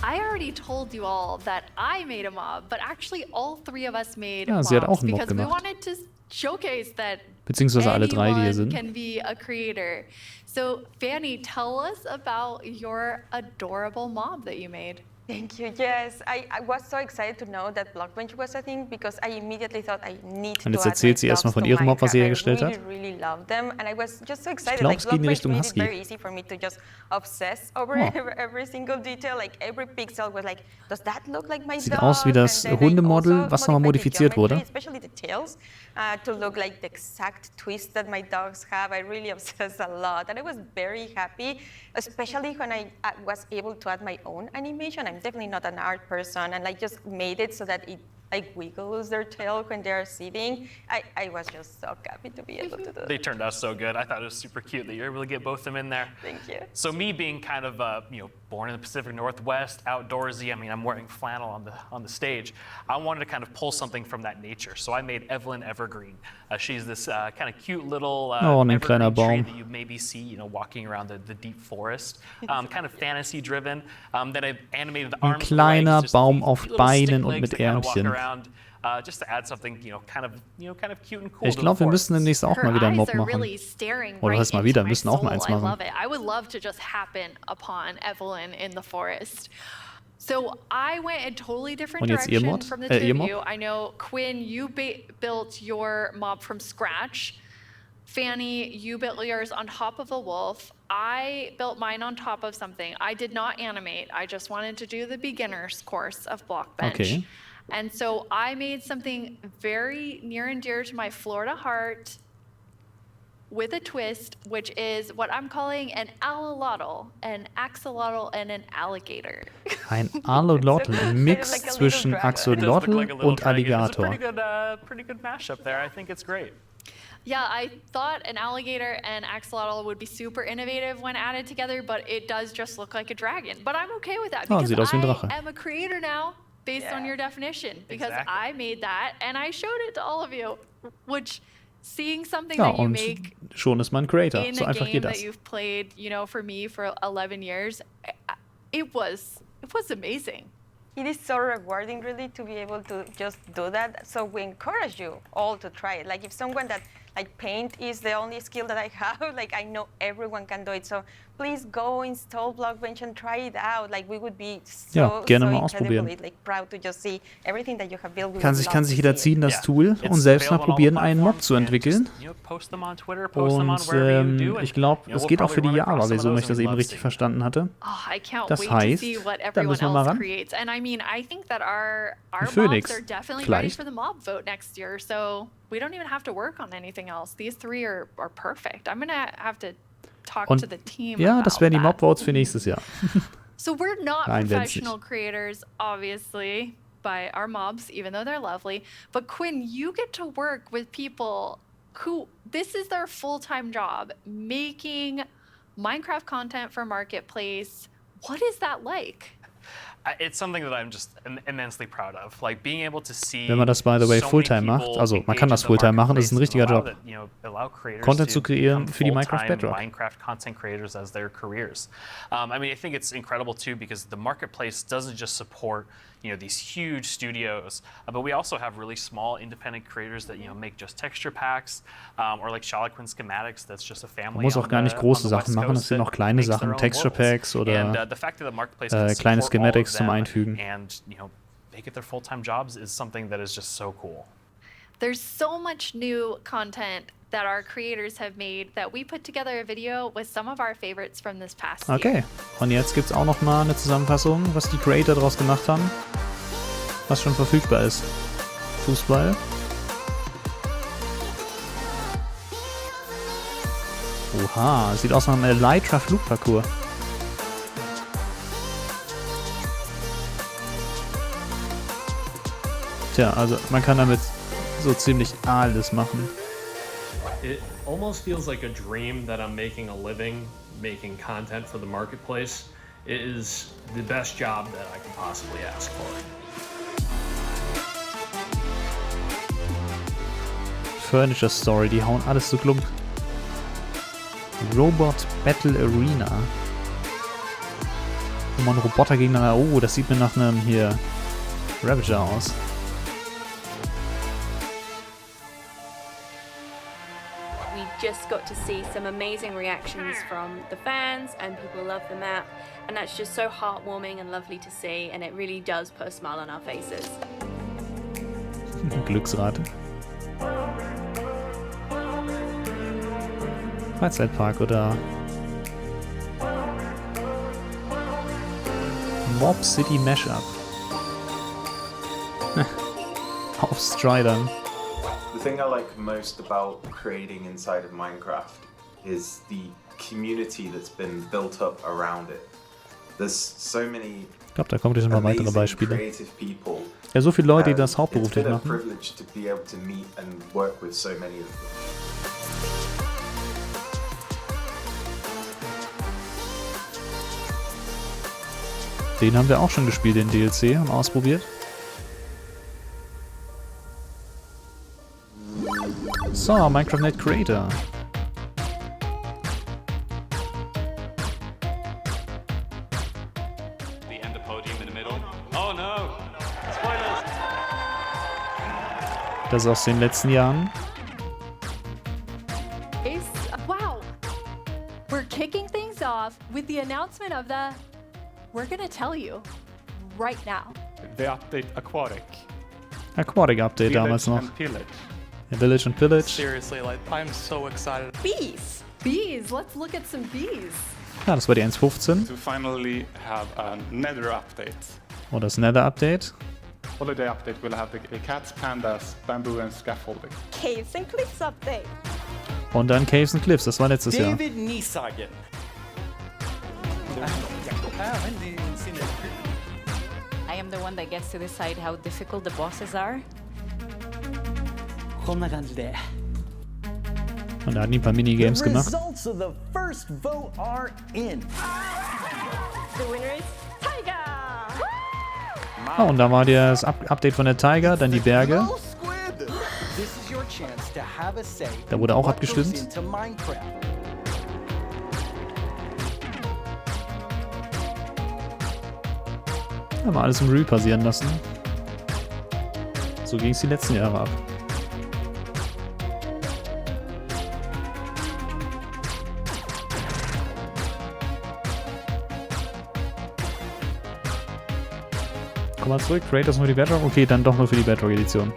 I already told you all that I made a mob, but actually all three of us made Ja, mobs sie hat auch einen Mob because we gemacht. wanted to showcase that Beziehungsweise alle drei, die hier anyone sind. can be a creator. So Fanny, tell us about your adorable mob that you made. Thank you. Yes, I was so excited to know that Blockbench was a thing because I immediately thought I need to Und jetzt add erzählt my sie erstmal dogs von to ihrem Mob, was sie Minecraft. hergestellt I hat. really love them, and I was just so excited. glaub, Like es geht in die Blockbench Richtung made it Husky. very easy for me to just obsess over Oh. every single detail. Like every pixel was like, does that look like my Sieht dog? aus wie das And then I Hundemodel, also was nochmal modified the modifiziert wurde. geometry, especially the tails, to look like the exact twist that my dogs have. I really obsessed a lot, and I was very happy, especially when I was able to add my own animation. I'm definitely not an art person, and I just made it so that it like wiggles their tail when they're sitting. I was just so happy to be able to do that. They turned out so good. I thought it was super cute that you're able to get both of them in there. Thank you. So me being kind of born in the Pacific Northwest, outdoorsy. I mean, I'm wearing flannel on the stage. I wanted to kind of pull something from that nature. So I made Evelyn Evergreen. She's this kind of cute little ein kleiner evergreen tree Baum. that you maybe see, walking around the deep forest. Kind of fantasy driven. Then I animated the Ein arms. and the kleiner legs, just Baum these auf little Beinen stick und legs mit that kind of walk Ärmchen. around, just to add something, kind of cute and cool. Ich to the glaube, wir forest. müssen demnächst auch mal wieder einen Her Mob eyes are machen. really staring Oder right was mal into wieder, my müssen auch mal soul. eins I machen. love it. I would love to just happen upon Evelyn in the forest. So I went a totally different Und jetzt ihr direction Mod? from the two Ihr of Mob? you. I know, Quinn, you built your mob from scratch. Fanny, you built yours on top of a wolf. I built mine on top of something. I did not animate. I just wanted to do the beginner's course of Blockbench. Okay. And so I made something very near and dear to my Florida heart with a twist, which is what I'm calling an alolotl, an axolotl, and an alligator. Ein Alolotl, ein Mix zwischen Axolotl und Alligator. Pretty good mashup there. I think it's great. Yeah, I thought an alligator and axolotl would be super innovative when added together, but it does just look like a dragon. But I'm okay with that Oh, because sieht aus wie ein Drache. I am a creator now based on your definition because Exactly. I made that and I showed it to all of you, which seeing something Ja, that you und make schon ist man ein Creator. in So a einfach game geht that das. you've played, for me for 11 years, it was amazing. It is so rewarding, really, to be able to just do that. So we encourage you all to try it. Like if someone that paint is the only skill that I have, I know everyone can do it. So please go install Blockbench and try it out. We would be so, Ja, gerne so mal incredibly ausprobieren. Proud to just see everything that you have built. We Kann would sich love to jeder see it. ziehen, das Tool, und selbst mal probieren, einen Mob zu entwickeln. Post them on Twitter, post them on Und wherever you do. ich glaube, es geht auch für die Java-Version, wenn ich das eben richtig verstanden hatte. Oh, I can't Das wait to heißt, see what da everyone müssen wir mal else ran. creates. And I mean, I think that our Phoenix, mobs are definitely vielleicht. ready for the mob vote next year. So we don't even have to work on anything else. These three are perfect. I'm gonna have to talk to Und the team ja, about das wären die that. Mob-Votes für nächstes Jahr. So we're not Nein, wenn's professional creators, obviously, by our mobs, even though they're lovely. But Quinn, you get to work with people who this is their full-time job, making Minecraft content for Marketplace. What is that like? It's something that I'm just immensely proud of. Being able to see Wenn man das, by the way, so Fulltime many macht, people also man engage kann das in the Fulltime machen, das ist ein marketplace richtiger and Job. allow creators Content to zu kreieren become für die Minecraft full-time Bedrock. Minecraft content creators as their careers. I think it's incredible too because the marketplace doesn't just support these huge studios, but we also have really small independent creators that make just texture packs, or like Charloquin Schematics. That's just a family. Man muss auch gar nicht große Sachen machen, es sind auch kleine Sachen, Texture Packs oder kleine Schematics zum Einfügen. And make it their full-time jobs is something that is just so cool. There's so much new content that our creators have made that we put together a video with some of our favorites from this past year. Okay, und jetzt gibt es auch noch mal eine Zusammenfassung, was die Creator daraus gemacht haben. was schon verfügbar ist. Fußball. Oha, sieht aus nach einem Elytra-Flugparcours. Tja, also man kann damit so ziemlich alles machen. It almost feels like a dream that I'm making a living, making content for the marketplace. It is the best job that I could possibly ask for. Furniture Story, die hauen alles so klump. Robot Battle Arena. Wo man Roboter gegeneinander... Oh, das sieht mir nach einem hier Ravager aus. We just got to see some amazing reactions from the fans and people love the map, and that's just so heartwarming and lovely to see, and it really does put a smile on our faces. Glücksrate. Freizeitpark oder Mob City Mashup. Auf Stridern. The thing I like most about creating inside of Minecraft is the community that's been built up around it. There's so many Ich glaube, da kommt jetzt noch mal weitere Beispiele. creative people. Ja, so viele Leute, die das It's hauptberuflich been a machen. privilege to be able to meet and work with so many of them. Den haben wir auch schon gespielt, den DLC, und ausprobiert. So, Minecraft Net Creator. The end of podium in the middle. Oh no! Spoilers! Das aus den letzten Jahren. Wow! We're kicking things off with the announcement of the... We're gonna tell you right now. The update Aquatic. Aquatic Update Village damals noch. and Pillage. Ja, Village and Pillage. Seriously, like, I'm so excited. Bees! Bees! Let's look at some bees. Ja, das war die 1.15. To finally have a Nether update. Und das Nether Update. Holiday update will have the cats, pandas, bamboo and scaffolding. Caves and Cliffs update. Und dann Caves and Cliffs, das war letztes Jahr. David Niesagen. I am the one that gets to decide how difficult the bosses are. こんな感じで。 Und da hatten die ein paar Minigames The gemacht. results of the first vote are in. The winner is Tiger. Oh, und da war das Update von der Tiger, dann die Berge. This is your chance to have a say Da wurde auch what goes abgestimmt. into Minecraft. Haben wir alles im Re passieren lassen. So ging es die letzten Jahre ab. Komm mal zurück, Creators nur die Bedrock? Okay, dann doch nur für die Bedrock-Edition.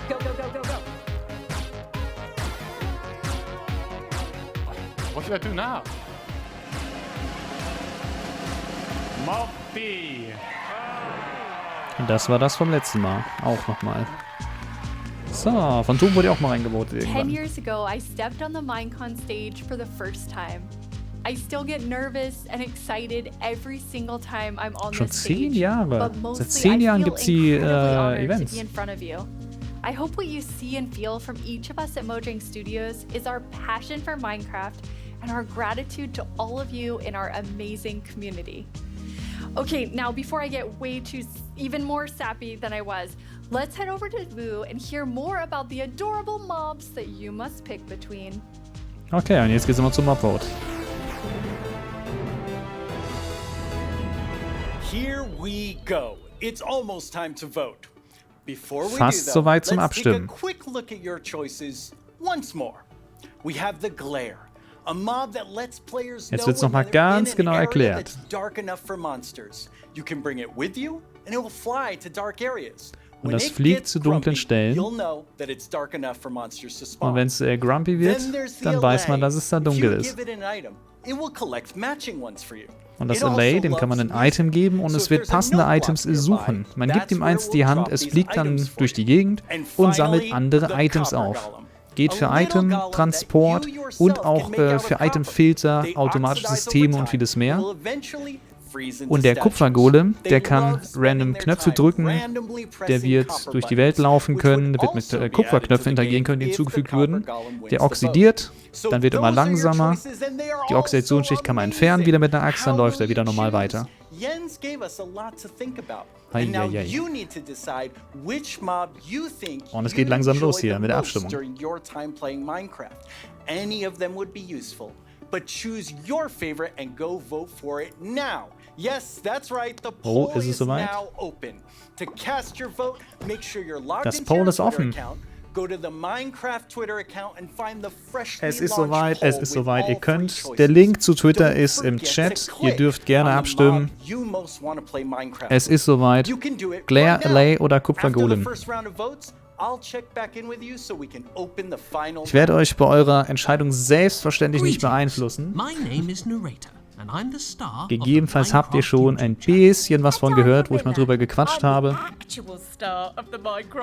Go, go, go, go, go. What should I do now? Moppy! Und das war das vom letzten Mal. Auch nochmal. So, von Tom wurde auch mal reingebaut 10 irgendwann. years ago, I stepped on the Minecon stage for the first time. I still get nervous and excited every single time I'm on Schon the stage. 10 Jahre. But Seit mostly 10 I Jahren feel gibt es die incredibly honored Events. to be in front of you. I hope what you see and feel from each of us at Mojang Studios is our passion for Minecraft and our gratitude to all of you in our amazing community. Okay, now before I get even more sappy than I was, let's head over to Vu and hear more about the adorable mobs that you must pick between. Okay, und jetzt geht's immer zum Upvote. Here we go. It's almost time to vote. Before we Fast do though, soweit zum let's take a Abstimmen. quick look at your choices once more. We have the Glare, a mob that lets players Jetzt know wird's noch mal when they're in ganz an genau area erklärt. that's dark enough for monsters. You can bring it with you, and it will fly to dark areas. Und das fliegt zu dunklen Stellen. Und wenn es grumpy wird, dann weiß man, dass es da dunkel ist. Und das Allay, dem kann man ein Item geben und es wird passende Items suchen. Man gibt ihm eins in die Hand, es fliegt dann durch die Gegend und sammelt andere Items auf. Geht für Item, Transport und auch für Itemfilter, automatische Systeme und vieles mehr. Und der Kupfergolem, der kann random Knöpfe drücken, der wird durch die Welt laufen können, der wird mit Kupferknöpfen interagieren können, die hinzugefügt wurden. Der oxidiert, dann wird er immer langsamer. Die Oxidationsschicht kann man entfernen, wieder mit einer Axt, dann läuft er wieder normal weiter. Eieiei. Und es geht langsam los hier mit der Abstimmung. But choose your favorite and go vote for it now. Yes, that's right. The Oh, poll ist es soweit? now open. To cast your vote, make sure you're logged Das into your Poll ist Twitter offen. account. Go to the Minecraft Twitter account and find the freshly Es ist launched soweit, poll es ist with soweit. all Ihr three könnt, choices. der Link zu Twitter Don't ist im forget Chat. to Ihr click dürft gerne on the abstimmen. mob you most wanna play Minecraft Es with. ist soweit. You can do it Glare, right now. Allay oder After the Kupfergolem. first round of votes, I'll check back in with you so we can open the final. Ich werde euch bei eurer Entscheidung selbstverständlich nicht beeinflussen. My name is Narrator, and I'm the star. Gegebenenfalls habt ihr schon ein bisschen was von gehört, wo ich mal drüber gequatscht habe.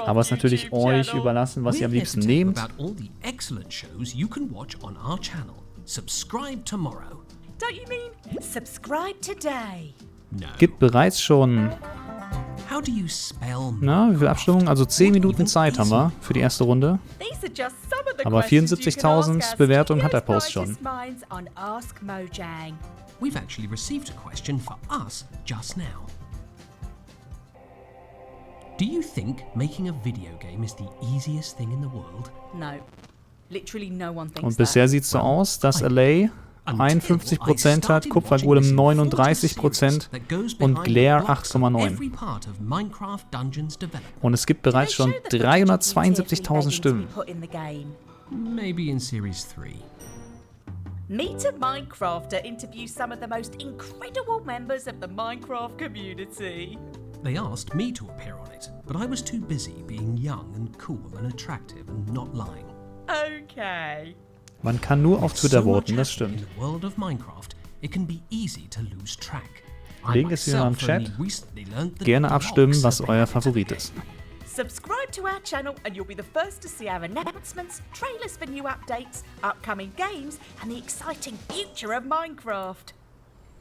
Aber es ist natürlich euch überlassen, was ihr am liebsten nehmt. About all the excellent shows you can watch on our channel. Subscribe tomorrow. Don't you mean subscribe today? No. Gibt bereits schon, How do you spell? na, wie viel Abstimmung? Also 10 Minuten Zeit haben wir für die erste Runde. These are just some of the Aber questions you can ask 74.000 our Bewertungen hat der studios' Post schon. brightest minds on Ask Mojang. We've actually received a question for us just now. Do you think making a video game is the easiest thing in the world? No. Literally no one thinks Und bisher sieht es so aus, dass Allay 51% hat, Kupfergolem 39% und Glare 8,9%. Every part of Minecraft Dungeons development. Und es gibt bereits schon 372.000 Stimmen. Put in the game. Maybe in Series 3. Meet a Minecrafter interviews some of the most incredible members of the Minecraft community. They asked me to appear on it, but I was too busy being young and cool and attractive and not lying. Okay. Man kann nur auf With Twitter so much voten, das happening stimmt. in the world of Minecraft, it can be easy to lose track. I Link ist wieder im myself only Chat. recently learned the Gerne abstimmen, blocks was are euer better to Favorit build. ist. Subscribe to our channel and you'll be the first to see our announcements, trailers for new updates, upcoming games, and the exciting future of Minecraft.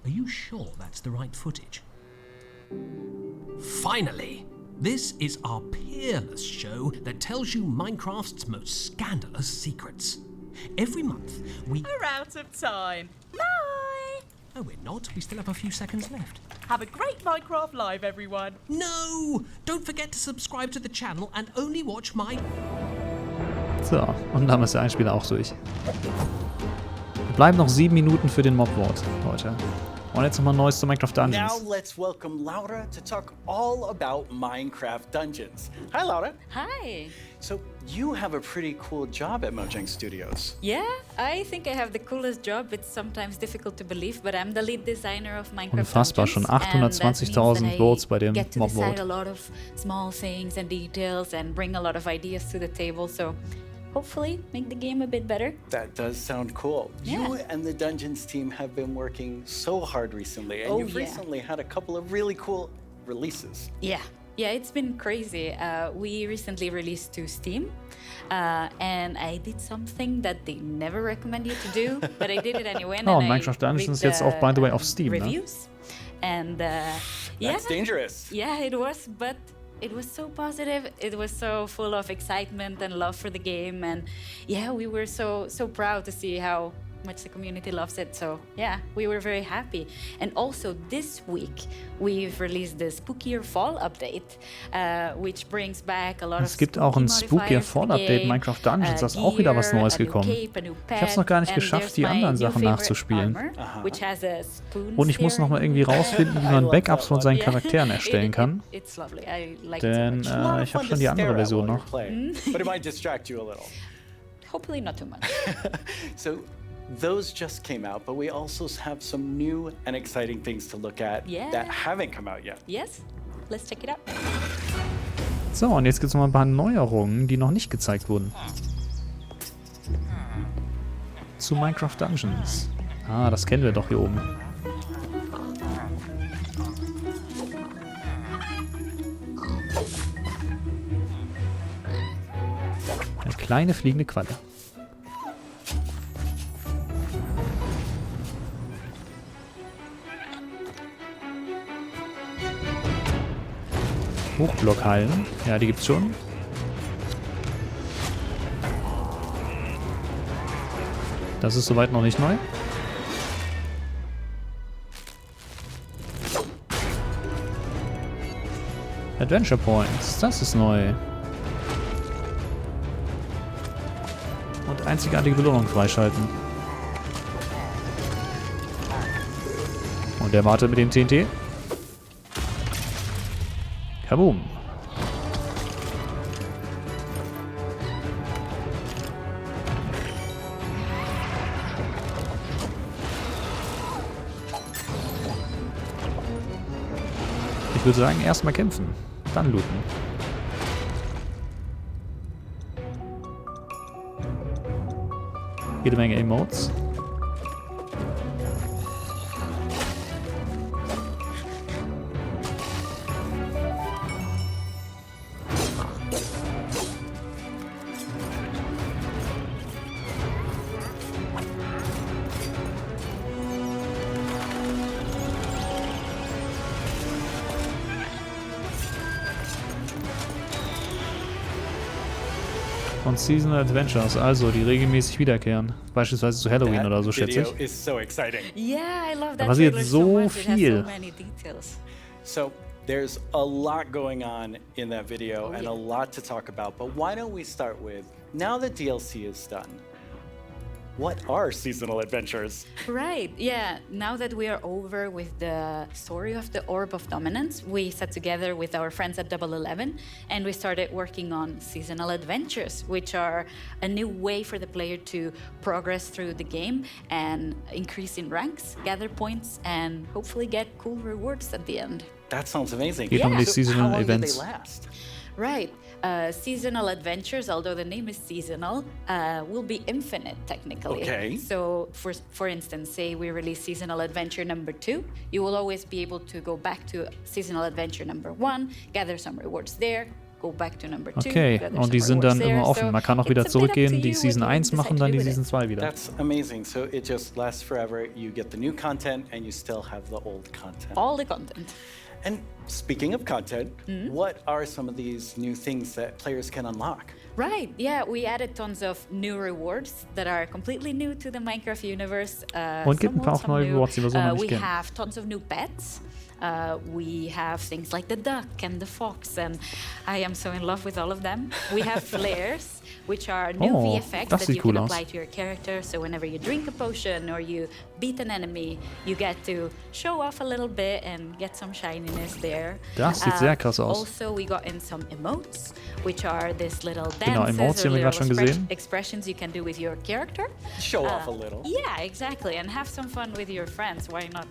Are you sure that's the right footage? Finally! This is our peerless show that tells you Minecraft's most scandalous secrets. Every month, we... We're out of time. Bye! No, we're not. We still have a few seconds left. Have a great Minecraft Live, everyone. No! Don't forget to subscribe to the channel and only watch my... So, und dann ist der Einspieler auch durch. Bleiben noch 7 Minuten für den Mob-Vote, Leute. Und jetzt nochmal Neues zu Minecraft Now Dungeons. let's welcome Laura to talk all about Minecraft Dungeons. Hi, Laura. Hi. So you have a pretty cool job at Mojang Studios. Yeah, I think I have the coolest job. It's sometimes difficult to believe, but I'm the lead designer of Minecraft Unfassbar, schon Dungeons, and that means 820.000 that I Votes bei dem get to decide Mob-Vote. a lot of small things and details and bring a lot of ideas to the table. So hopefully make the game a bit better. That does sound cool. Yeah. You and the Dungeons team have been working so hard recently, and Oh, you've yeah. recently had a couple of really cool releases. Yeah, it's been crazy. We recently released to Steam, and I did something that they never recommend you to do, but I did it anyway. And Oh, then I Minecraft Dungeons read ist jetzt auch, by the way, auf Steam, ne? reviews, and yeah, That's dangerous. Yeah, it was, but it was so positive. It was so full of excitement and love for the game, and yeah, we were so proud to see how much the community loves it. So yeah, we were very happy. And also this week we've released the Spookier Fall update, which brings back a lot Es of gibt auch ein spooky Spookier modifiers Fall to the Update game, Minecraft Dungeons, da ist auch wieder was gear, Neues a new gekommen. cape, a new Ich hab's noch gar nicht pet, geschafft, and die there's anderen my Sachen new nachzuspielen. favorite armor, which has a spoon Und ich muss noch mal irgendwie rausfinden, wie man Backups von seinen Charakteren erstellen kann. It's lovely. I like Denn it so much. ich habe schon die andere Version noch. But it might distract you a little. Hopefully not too much. So those just came out, but we also have some new and exciting things to look at Yeah. that haven't come out yet. Yes, let's check it out. So, und jetzt gibt es noch ein paar Neuerungen, die noch nicht gezeigt wurden. Zu Minecraft Dungeons. Ah, das kennen wir doch hier oben. Eine kleine fliegende Qualle. Hochblockhallen. Ja, die gibt's schon. Das ist soweit noch nicht neu. Adventure Points, das ist neu. Und einzigartige Belohnung freischalten. Und der wartet mit dem TNT. Kaboom. Ich würde sagen, erstmal kämpfen, dann looten. Jede Menge Emotes. Und Seasonal Adventures, also die regelmäßig wiederkehren. Beispielsweise zu Halloween oder so, schätze ich. Is so exciting. Yeah, I love Da that passiert trailer so much. It has viel. so many details. So there's a lot going on in that video and yeah. a lot to talk about, but why don't we start with, now the DLC is done, what are seasonal adventures? Right, yeah. Now that we are over with the story of the Orb of Dominance, we sat together with our friends at Double 11 and we started working on seasonal adventures, which are a new way for the player to progress through the game and increase in ranks, gather points, and hopefully get cool rewards at the end. That sounds amazing. Geht um die So Seasonal how long Events. do they last? Right. Seasonal adventures, although the name is seasonal, will be infinite technically. Okay. So, for instance, say we release seasonal adventure number 2, you will always be able to go back to seasonal adventure number 1, gather some rewards there, go back to number 2. Okay, gather und some die sind rewards dann immer there. offen. So Man kann auch wieder it's a bit up to zurückgehen, die you Season what you 1 machen, decide dann to die do with Season it. 2 wieder. That's amazing. So it just lasts forever. You get the new content and you still have the old content. All the content. And speaking of content, what are some of these new things that players can unlock? Right, yeah, we added tons of new rewards that are completely new to the Minecraft universe. Und gibt ein paar auch neue Rewards, die wir so noch nicht We kennen. have tons of new pets. We have things like the duck and the fox, and I am so in love with all of them. We have flares, which are new Oh, VFX das that sieht you cool can aus. apply to your character. So whenever you drink a potion or you beat an enemy, you get to show off a little bit and get some shininess there. Das sieht sehr krass aus. Also, we got in some emotes, which are this little Genau, dances Emotes or haben wir little gerade schon gesehen. expressions you can do with your character. Show off a little. Yeah, exactly, and have some fun with your friends. Why not,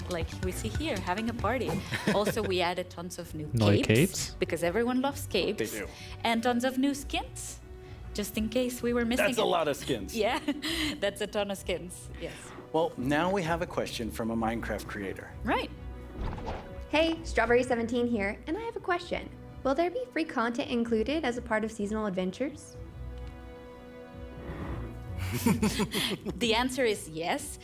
like we see here, having a party. Also, we added tons of new Neue capes, Capes. because everyone loves capes. They do. And tons of new skins, just in case we were missing That's a it. lot of skins. Yeah, that's a ton of skins. Yes. Well, now we have a question from a Minecraft creator. Right. Hey, Strawberry17 here, and I have a question. Will there be free content included as a part of seasonal adventures? The answer is yes.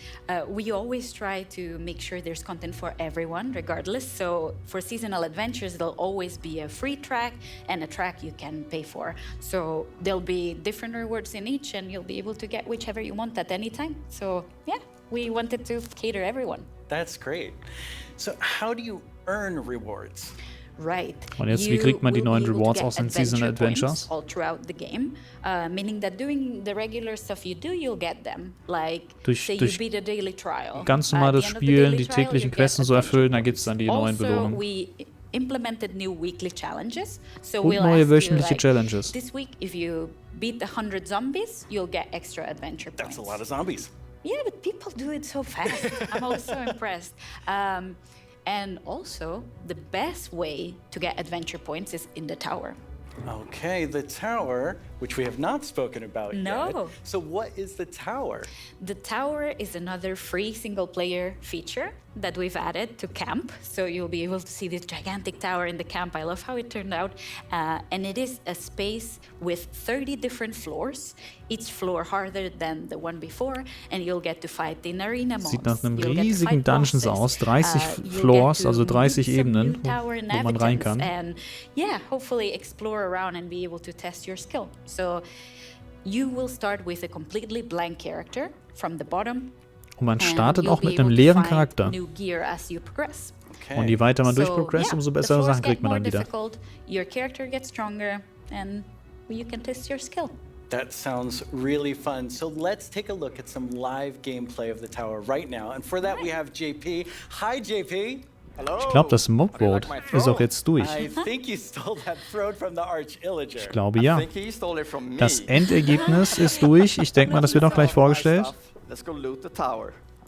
We always try to make sure there's content for everyone, regardless. So for seasonal adventures, there'll always be a free track and a track you can pay for. So there'll be different rewards in each, and you'll be able to get whichever you want at any time. So yeah, we wanted to cater everyone. That's great. So how do you earn rewards? Right. Und jetzt, wie kriegt man die neuen Rewards aus den Seasonal Adventure Adventures? points all throughout the game, meaning that doing the regular stuff you do, you'll get them. Like, say you beat a daily trial. Ganz At normales the end of the Spielen, daily die trial, täglichen you Quests get und so erfüllen, dann gibt es dann die neuen Also, Belohnungen. we implemented new weekly challenges. So Und we'll neue ask you, wöchentliche like, Challenges. this week, if you beat 100 zombies, you'll get extra adventure points. That's a lot of zombies. Yeah, but people do it so fast. I'm always so impressed. And also, the best way to get adventure points is in the tower. Okay, the tower, which we have not spoken about yet. No. So what is the tower? The tower is another free single-player feature that we've added to camp. So you'll be able to see this gigantic tower in the camp. I love how it turned out. And it is a space with 30 different floors, each floor harder than the one before. And you'll get to fight in arena modes. Sieht nach einem riesigen Dungeons aus. 30 Floors, also 30 Ebenen, wo man rein kann. And yeah, hopefully explore around and be able to test your skill. So you will start with a completely blank character from the bottom. Und man startet auch mit einem leeren Charakter. New gear as you progress. Und je weiter man durchprogresst, umso bessere Sachen kriegt man dann wieder. Your character gets stronger and you can test your skill. That sounds really fun. So let's take a look at some live gameplay of the tower right now. And for that we have JP. Hi JP. Ich glaube, das Mockboard ist auch jetzt durch. Ich glaube ja. Das Endergebnis ist durch. Ich denke mal, das wird auch gleich vorgestellt.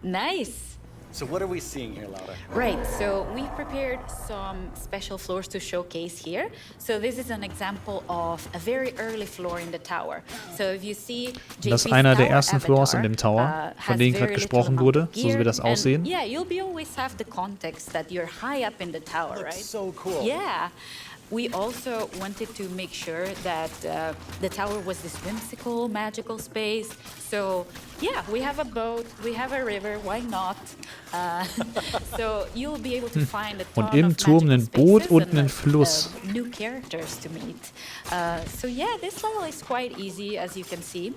Nice. So what are we seeing here, Laura? Right, so we've prepared some special floors to showcase here. So this is an example of a very early floor in the tower. So if you see das ist einer der ersten Floors in dem Tower, von denen gerade gesprochen wurde, so wie das aussehen. Yeah, you'll be always have the context that you're high up in the tower, right? So cool. Yeah. We also wanted to make sure that the tower was this whimsical, magical space. So yeah, we have a boat, we have a river, why not? So you'll be able to find a ton Und im Turm ein Boot und einen Fluss. New characters to meet. So yeah, this level is quite easy, as you can see.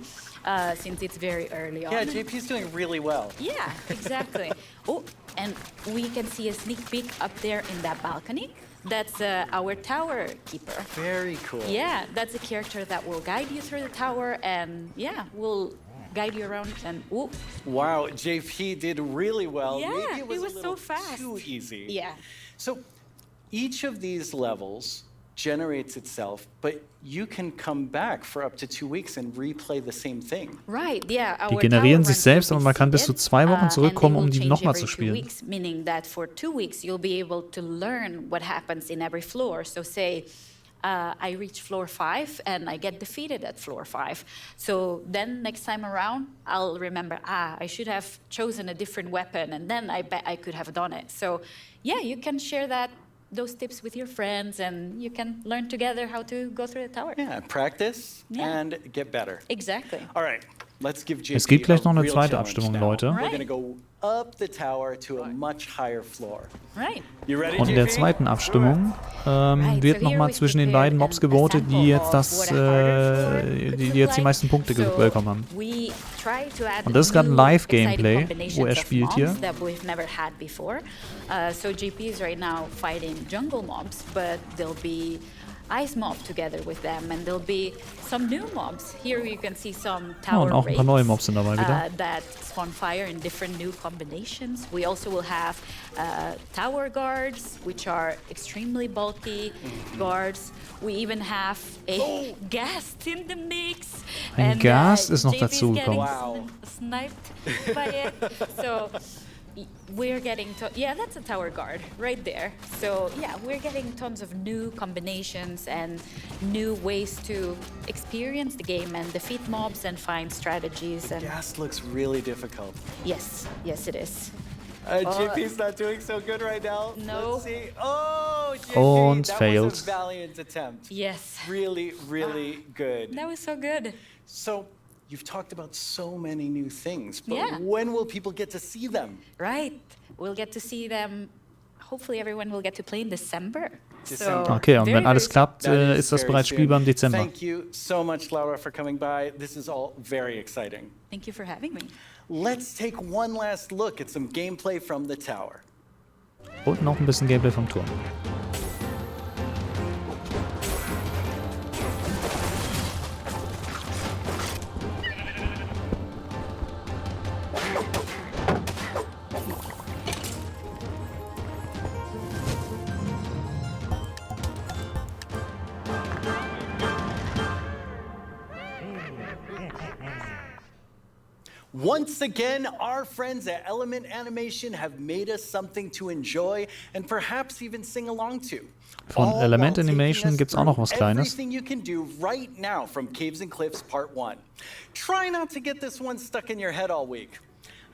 Since it's very early on. Yeah, JP's doing really well. Yeah, exactly. Oh, and we can see a sneak peek up there in that balcony. That's our tower keeper. Very cool. Yeah, that's a character that will guide you through the tower and yeah, will guide you around and ooh. Wow, JP did really well. Yeah, maybe it was a little so fast. too easy. Yeah. So each of these levels generates itself, but you can come back for up to 2 weeks and replay the same thing. Right, yeah. Die generieren sich selbst, aber man kann bis zu 2 Wochen zurückkommen, um die nochmal zu spielen. Weeks, meaning that for 2 weeks you'll be able to learn what happens in every floor. So say I reach floor 5 and I get defeated at floor 5. So then next time around, I'll remember, I should have chosen a different weapon and then I bet I could have done it. So yeah, you can share those tips with your friends and you can learn together how to go through the tower. Yeah, practice and get better. Exactly. All right, let's give JP Es gibt gleich noch a eine real zweite challenge Abstimmung, now. Leute. We're going to go up the tower to a much higher floor. Right. You ready, Und in der JP? zweiten Abstimmung wird nochmal zwischen den beiden Mobs gewotet, die jetzt die jetzt die meisten Punkte bekommen haben. Und das ist gerade ein Live-Gameplay, wo er spielt hier. So GP is right now fighting jungle mobs, but there'll be ice mob together with them, and there'll be some new mobs. Here you can see some tower und auch ein paar neue Mobs sind dabei wieder. That spawn fire in different new combinations. We also will have tower guards, which are extremely bulky guards. We even have a ghast in the mix. Ein Ghast ist noch dazugekommen. Wow. Sniped by it. So we're getting that's a tower guard right there. So yeah, we're getting tons of new combinations and new ways to experience the game and defeat mobs and find strategies. And Ghast looks really difficult. Yes, it is. JP's not doing so good right now. No. Let's see. Oh, JP, Und that failed. was a valiant attempt. Yes. Really, really good. That was so good. So, you've talked about so many new things, but Yeah. when will people get to see them? Right. We'll get to see them. Hopefully everyone will get to play in December. Okay, und wenn alles klappt, ist das bereits spielbar im Dezember. Thank you so much, Laura, for coming by. This is all very exciting. Thank you for having me. Let's take one last look at some gameplay from the tower. Und noch ein bisschen Gameplay vom Turm. Once again, our friends at Element Animation have made us something to enjoy and perhaps even sing along to. Von Element Animation gibt's auch noch was Kleines. Everything you can do right now from Caves and Cliffs Part 1. Try not to get this one stuck in your head all week.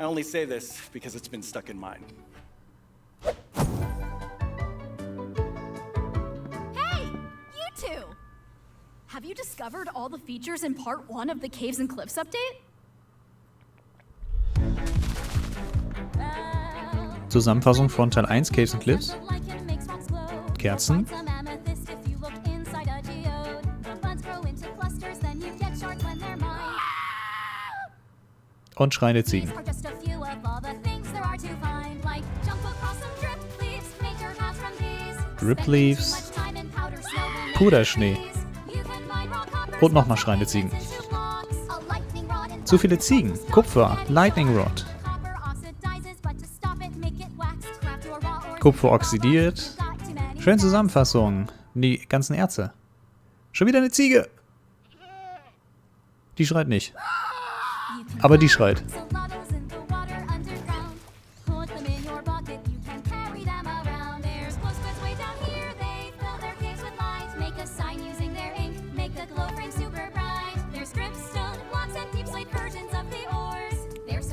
I only say this because it's been stuck in mine. Hey, you two! Have you discovered all the features in Part 1 of the Caves and Cliffs update? Zusammenfassung von Teil 1 Caves and Cliffs. Kerzen. Und schreiende Ziegen. Drip Leaves. Puderschnee. Und nochmal schreiende Ziegen. Zu viele Ziegen. Kupfer. Lightning Rod. Kupfer oxidiert. Schöne Zusammenfassung. Die ganzen Erze. Schon wieder eine Ziege. Die schreit nicht. Aber die schreit.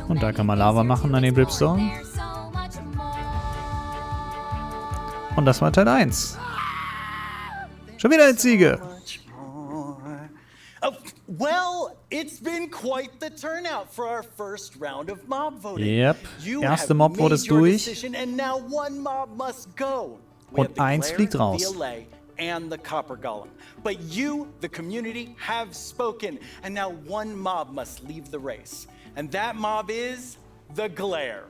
Und da kann man Lava machen an den Dripstone. Und das war Teil 1. Schon wieder eine Ziege. Well, it's been quite the turnout for our first round of mob voting. Yep. Erste Mob wurde es durch. And now one mob must go. Und eins fliegt raus. And the copper golem. But you, the community, have spoken. And now one mob must leave the race. And that mob is the glare.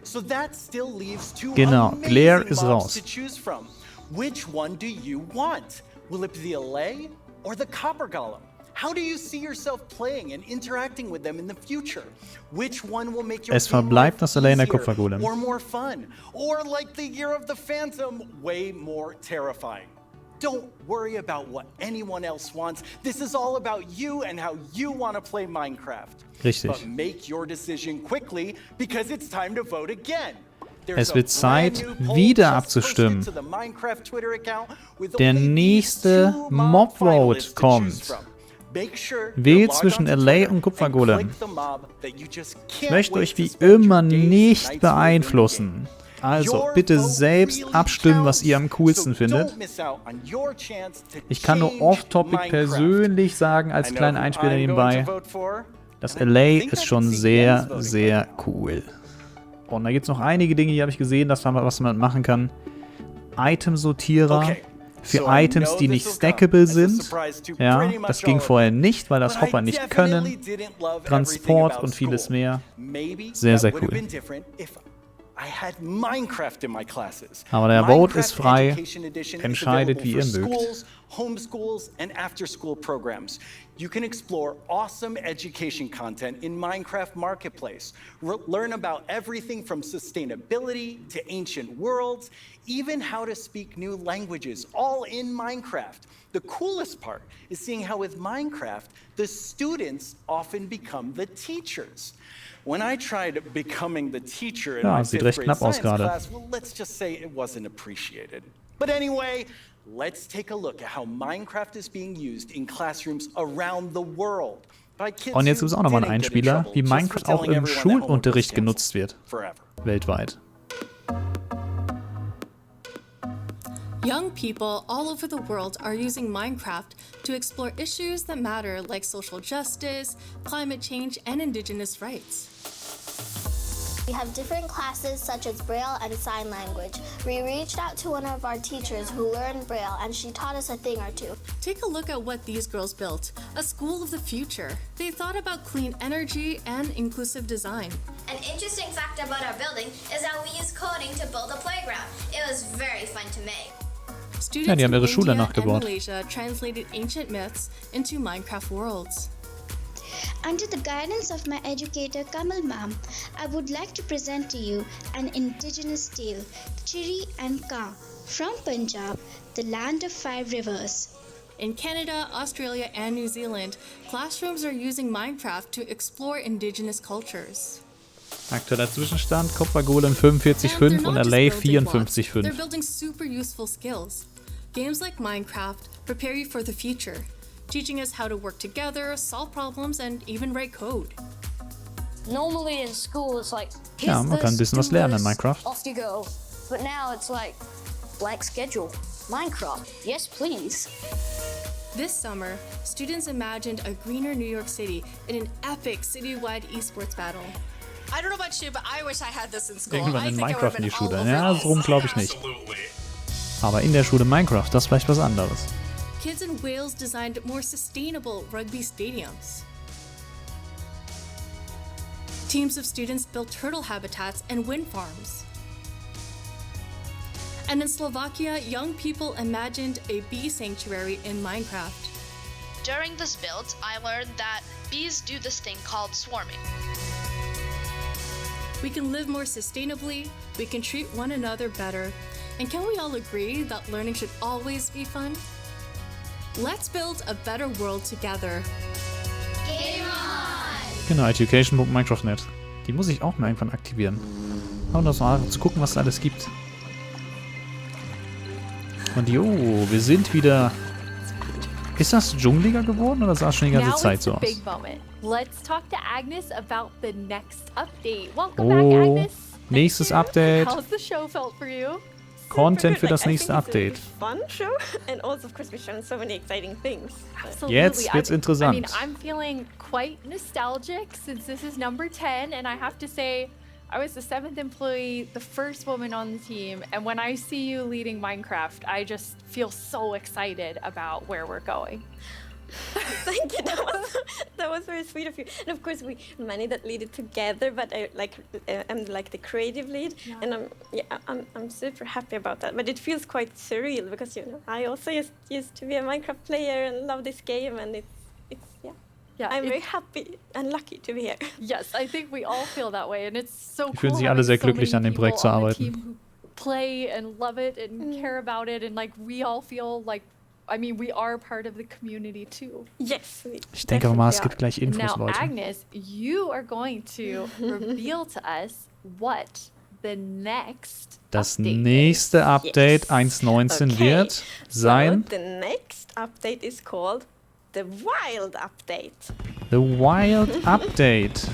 So that still leaves two Glare ist raus. to choose from. Which one do you want? Will it be the Allay or the copper golem? How do you see yourself playing and interacting with them in the future? Which one will make your Es verbleibt das Allay in der Kupfergolem. or more fun? Or like the Year of the Phantom, way more terrifying? Don't worry about what anyone else wants. This is all about you and how you want to play Minecraft. Richtig. But make your decision quickly because it's time to vote again. Es wird Zeit, wieder abzustimmen. Der nächste Mob-Vote kommt. Wählt zwischen Allay und Kupfergolem. Ich möchte euch wie immer nicht beeinflussen. Also bitte selbst abstimmen, was ihr am coolsten findet. Ich kann nur off-topic persönlich sagen, als kleinen Einspieler nebenbei, das Allay ist schon sehr, sehr cool. Und da gibt es noch einige Dinge, die habe ich gesehen, was man machen kann. Item-Sortierer für Items, die nicht stackable sind. Ja, das ging vorher nicht, weil das Hopper nicht können. Transport und vieles mehr. Sehr, sehr cool. Aber der Vote ist frei. Entscheidet, wie ihr mögt. Homeschools and after-school programs. You can explore awesome education content in Minecraft Marketplace. Learn about everything from sustainability to ancient worlds, even how to speak new languages, all in Minecraft. The coolest part is seeing how with Minecraft, the students often become the teachers. When I tried becoming the teacher in my fifth grade science class, well, let's just say it wasn't appreciated. But anyway, let's take a look at how Minecraft is being used in classrooms around the world. Und jetzt gibt es auch nochmal einen Einspieler, wie Minecraft auch im Schulunterricht genutzt wird. Weltweit. Young people all over the world are using Minecraft to explore issues that matter like social justice, climate change, and indigenous rights. We have different classes such as Braille and Sign Language. We reached out to one of our teachers who learned Braille and she taught us a thing or two. Take a look at what these girls built, a school of the future. They thought about clean energy and inclusive design. An interesting fact about our building is that we use coding to build a playground. It was very fun to make. Ja, die haben ihre Schule nachgebaut. Malaysia translated ancient myths into Minecraft worlds. Under the guidance of my educator Kamal Ma'am, I would like to present to you an indigenous tale, Chiri and Ka, from Punjab, the land of 5 rivers. In Canada, Australia, and New Zealand, classrooms are using Minecraft to explore indigenous cultures. Aktueller Zwischenstand, Copper Golem 45,5 und LA They're 54,5. building super useful skills. Games like Minecraft prepare you for the future, teaching us how to work together, solve problems, and even write code. Normally in school it's like, Ja, man kann ein bisschen was lernen in Minecraft. off you go. But now it's like, blank schedule. Minecraft, yes please. This summer, students imagined a greener New York City in an epic citywide esports battle. I don't know about you, but I wish I had this in school. Irgendwann I in think I Minecraft would've in die been all Schule. over Ja, this. so rum glaube ich nicht. Aber in der Schule Minecraft, das ist vielleicht was anderes. Kids in Wales designed more sustainable rugby stadiums. Teams of students built turtle habitats and wind farms. And in Slovakia, young people imagined a bee sanctuary in Minecraft. During this build, I learned that bees do this thing called swarming. We can live more sustainably, we can treat one another better, and can we all agree that learning should always be fun? Let's build a better world together. Game on! Genau, education.minecraft.net. Die muss ich auch mal irgendwann aktivieren. Um das mal zu gucken, was es alles gibt. Und jo, wir sind wieder... Ist das dschungeliger geworden oder sah es schon die ganze Zeit so aus? Big moment. Let's talk to Agnes about the next update. Welcome back, Agnes. Nächstes Update. How's the show felt for you? Content für das nächste Update. Fun show, and also of course we've shown so many exciting things. Absolutely. Jetzt wird's interessant. I mean, I'm feeling quite nostalgic since this is number 10, and I have to say, I was the 7th employee, the first woman on the team, and when I see you leading Minecraft, I just feel so excited about where we're going. Thank you. That was very sweet of you. And of course, we many that lead it together. But I'm like the creative lead, and I'm super happy about that. But it feels quite surreal because I also used to be a Minecraft player and love this game, and it's I'm very happy and lucky to be here. Yes, I think we all feel that way, and it's so cool. Fühlen sich alle sehr glücklich, an dem Projekt zu arbeiten. Play and love it and care about it, and like we all feel like, I mean, we are part of the community too. Yes. Ich denke aber mal, es gibt gleich Infos, Now, Leute. Agnes, you are going to reveal to us what the next Das nächste Update 1.19 wird sein So the next update is called the Wild Update. The Wild Update.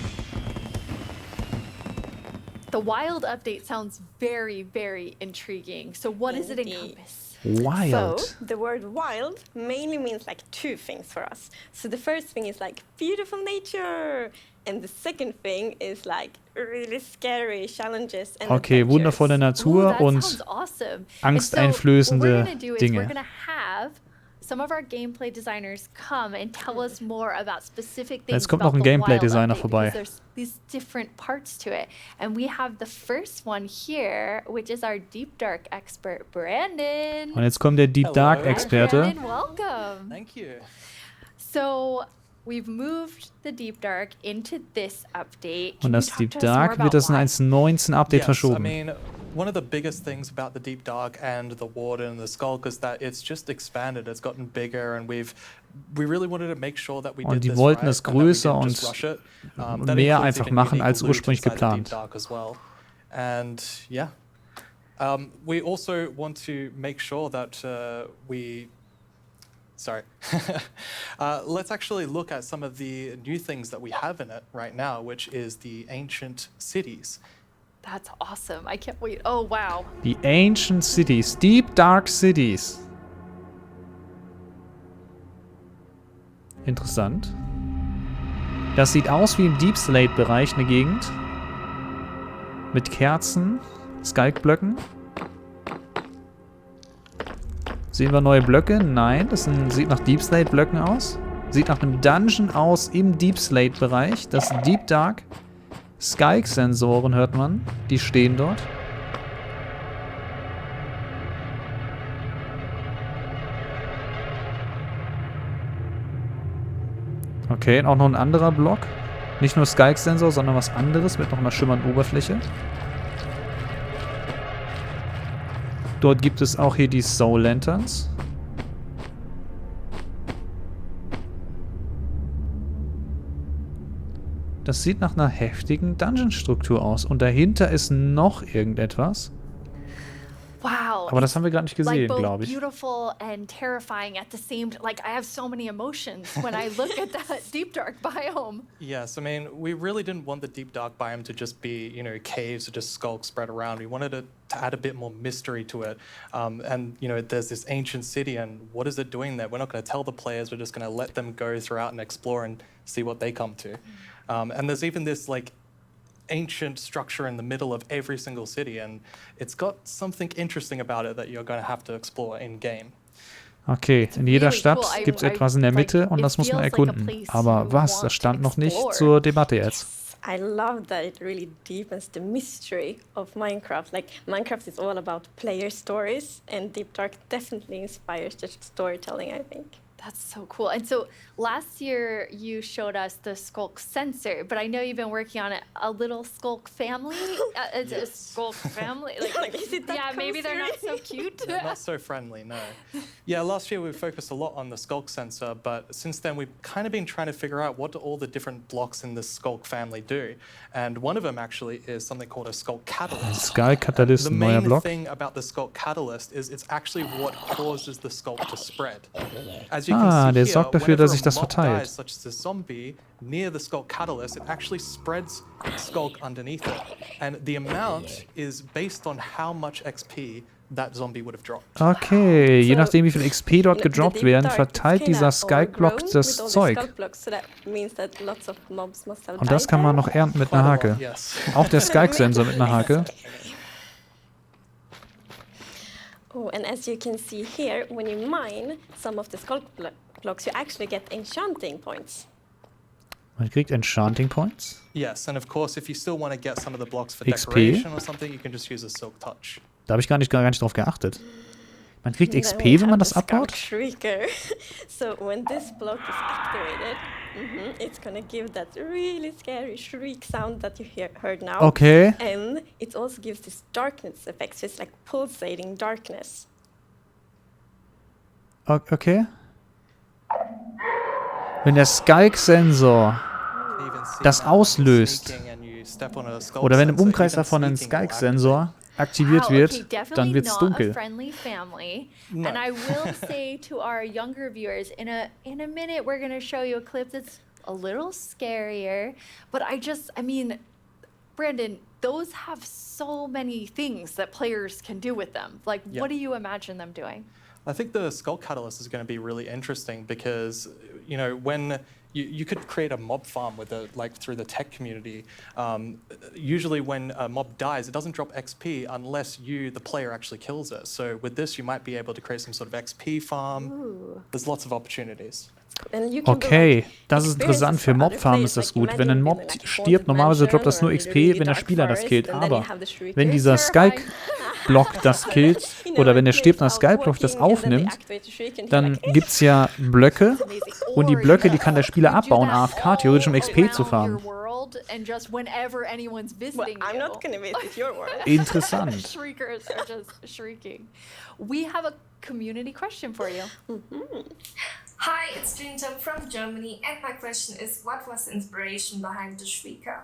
The Wild Update sounds very, very intriguing. So what does it encompass? Wild. So the word wild mainly means like two things for us. So the first thing is like beautiful nature, and the second thing is like really scary challenges and Okay, wundervolle Natur und awesome. angsteinflößende We're Dinge. gonna have some of our gameplay designers come and tell us more about specific things. Jetzt kommt noch ein Gameplay-Designer vorbei. There's these different parts to it, and we have the first one here, which is our Deep Dark expert, Brandon. Und jetzt kommt der Deep Dark Hi, Experte. Brandon, welcome. Thank you. So we've moved the Deep Dark into this update. Und das Deep Dark wird das in 1.19 Update I verschoben. mean, one of the biggest things about the Deep Dark and the Warden and the Skulk is that it's just expanded. It's gotten bigger, and we really wanted to make sure that we Und did die this wollten right, es and that we größer didn't und just rush it. That mehr includes einfach even machen unique als loot ursprünglich inside the Deep geplant. Dark as well. And yeah, we also want to make sure that let's actually look at some of the new things that we have in it right now, which is the ancient cities. That's awesome. I can't wait. Oh, wow. Die Ancient Cities, Deep Dark Cities. Interessant. Das sieht aus wie im Deep Slate-Bereich eine Gegend. Mit Kerzen, Skalkblöcken. Sehen wir neue Blöcke? Nein, das sieht nach Deep Slate-Blöcken aus. Sieht nach einem Dungeon aus im Deep Slate-Bereich. Das Deep Dark. Skalk-Sensoren hört man. Die stehen dort. Okay, auch noch ein anderer Block. Nicht nur Skalk-Sensor, sondern was anderes mit noch einer schimmernden Oberfläche. Dort gibt es auch hier die Soul Lanterns. Das sieht nach einer heftigen Dungeon-Struktur aus. Und dahinter ist noch irgendetwas. Wow. Aber das haben wir gerade nicht gesehen, glaube ich. Beautiful and terrifying at the same time. Like, I have so many emotions when I look at that deep dark biome. Yes, I mean, we really didn't want the deep dark biome to just be, you know, caves or just skulks spread around. We wanted it to add a bit more mystery to it. And, you know, there's this ancient city, and what is it doing there? We're not going to tell the players. We're just going to let them go throughout and explore and see what they come to. And there's even this, like, ancient structure in the middle of every single city, and it's got something interesting about it that you're going to have to explore in game. Okay, in jeder Stadt gibt es etwas in der Mitte und das muss man erkunden. Aber was? Das stand noch nicht zur Debatte jetzt. I love that it really deepens the mystery of Minecraft. Like, Minecraft is all about player stories, and Deep Dark definitely inspires the storytelling, I think. That's so cool. And so last year you showed us the skulk sensor, but I know you've been working on a little skulk family. It's a skulk family. Like, yeah, maybe they're not so cute. They're not so friendly, no. Yeah, last year we focused a lot on the skulk sensor, but since then we've kind of been trying to figure out what do all the different blocks in this skulk family do. And one of them actually is something called a skulk catalyst. Skulk Catalyst, ein neuer Block. The main thing about the skulk catalyst is it's actually what causes the skulk to spread. As you Der sorgt dafür, dass sich das verteilt. Such as a zombie near the skulk catalyst, it actually spreads skulk underneath it, and the amount is based on how much XP that zombie would have dropped. Okay, je nachdem wie viel XP dort gedroppt werden, verteilt dieser Skulk-Block das Zeug. Und das kann man noch ernten mit einer Hake. Auch der Skulk-Sensor mit einer Hake. Oh, and as you can see here, when you mine some of the skulk blocks, you actually get enchanting points. Man kriegt Enchanting Points? Yes, and of course, if you still want to get some of the blocks for XP? decoration or something, you can just use a silk touch. Da habe ich gar nicht drauf geachtet. Man kriegt XP, wenn man das abbaut? So when this block is activated, it's gonna give that really scary shriek sound that you heard now. Okay. And it also gives this darkness effect, so it's like pulsating darkness. Okay. Wenn der Skulk-Sensor das auslöst, oder wenn im Umkreis davon ein Skulk-Sensor aktiviert wird, dann wird es dunkel. No. And I will say to our younger viewers, in a minute we're going to show you a clip that's a little scarier, but I mean, Brandon, those have so many things that players can do with them. Like, what do you imagine them doing? I think the Skulk Catalyst is going to be really interesting because, you know, when you could create a mob farm with through the tech community. Usually when a mob dies, it doesn't drop XP unless you, the player, actually kills it. So with this, you might be able to create some sort of XP farm. Ooh. There's lots of opportunities. Okay, das ist interessant. Für Mobfarmen ist das gut. Wenn ein Mob stirbt, normalerweise droppt das nur XP, wenn der Spieler das killt. Aber wenn dieser Skulk-Block das killt, oder wenn der stirbt und der Skulk-Block das aufnimmt, dann gibt es ja Blöcke. Und die Blöcke, die kann der Spieler abbauen, AFK, theoretisch um XP zu farmen. And just whenever anyone's visiting I'm not going to visit your world. Interessant. Shriekers are just shrieking. We have a community question for you. Hi, it's Ginger from Germany, and my question is, what was the inspiration behind the Shrieker?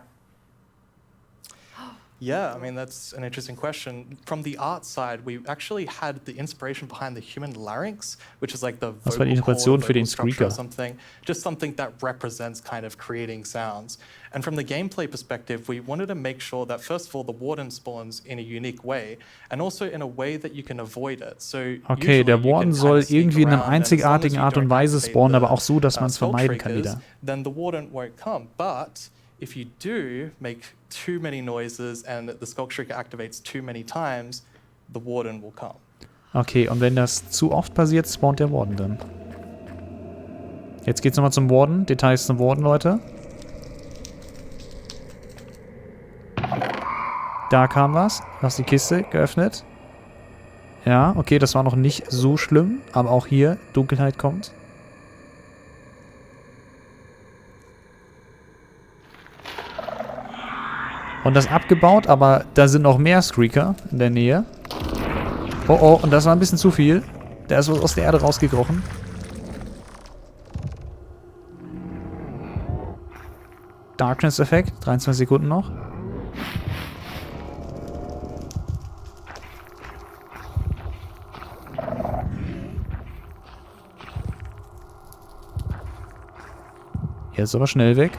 Yeah, I mean, that's an interesting question. From the art side, we actually had the inspiration behind the human larynx, which is like the vocal cord, vocal structure or something, just something that represents kind of creating sounds. And from the gameplay perspective, we wanted to make sure that, first of all, the warden spawns in a unique way, and also in a way that you can avoid it. So okay, der Warden soll irgendwie in einer einzigartigen Art und Weise spawnen, aber auch so, dass man es vermeiden kann wieder. Then the warden won't come, but if you do make too many noises and the Skulk Shrieker activates too many times, the warden will come. Okay, und wenn das zu oft passiert, spawnt der Warden dann. Jetzt geht's nochmal zum Warden. Details zum Warden, Leute. Da kam was. Du hast die Kiste geöffnet. Ja, okay, das war noch nicht so schlimm, aber auch hier, Dunkelheit kommt. Und das abgebaut, aber da sind noch mehr Squeaker in der Nähe. Oh oh, und das war ein bisschen zu viel. Der ist aus der Erde rausgekrochen. Darkness-Effekt, 23 Sekunden noch. Er ist aber schnell weg.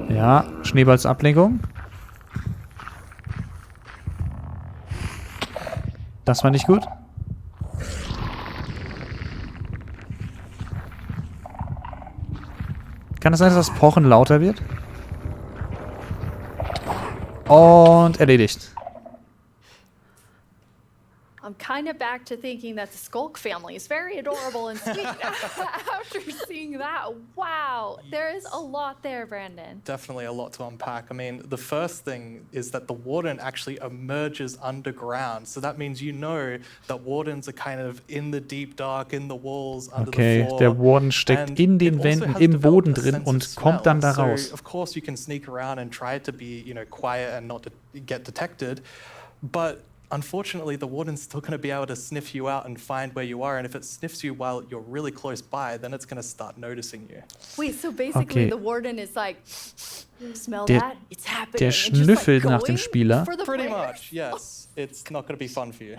Ja, Schneeballsablenkung. Das war nicht gut. Kann es sein, dass das Pochen lauter wird? Und erledigt. I'm kind of back to thinking that the Skulk family is very adorable and sweet after seeing that. Wow, there is a lot there, Brandon. Definitely a lot to unpack. I mean, the first thing is that the warden actually emerges underground. So that means you know that wardens are kind of in the deep dark, in the walls, under the floor. Der Warden steckt in den Wänden, im Boden drin und kommt dann da raus. So, of course, you can sneak around and try to be, quiet and not to get detected. But unfortunately, the warden's still going to be able to sniff you out and find where you are. And if it sniffs you while you're really close by, then it's going to start noticing you. Wait, so basically the warden is like, smell that? It's happening. Der schnüffelt nach dem Spieler. Pretty much, yes. It's not going to be fun for you.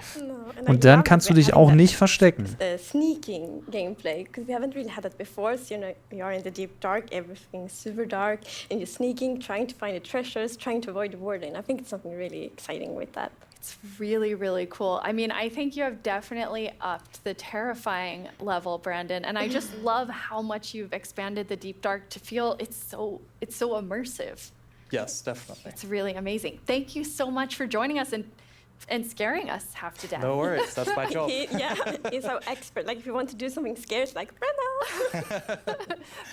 Und dann kannst du dich auch nicht verstecken. Sneaking gameplay, because we haven't really had that before. So, you are in the deep dark, everything's super dark, and you're sneaking, trying to find the treasures, trying to avoid the warden. I think it's something really exciting with that. It's really, really cool. I mean, I think you have definitely upped the terrifying level, Brandon. And I just love how much you've expanded the Deep Dark to feel it's so immersive. Yes, definitely. It's really amazing. Thank you so much for joining us and scaring us half to death. No worries, that's my job. He's our expert. Like, if you want to do something scary, it's like, Brandon.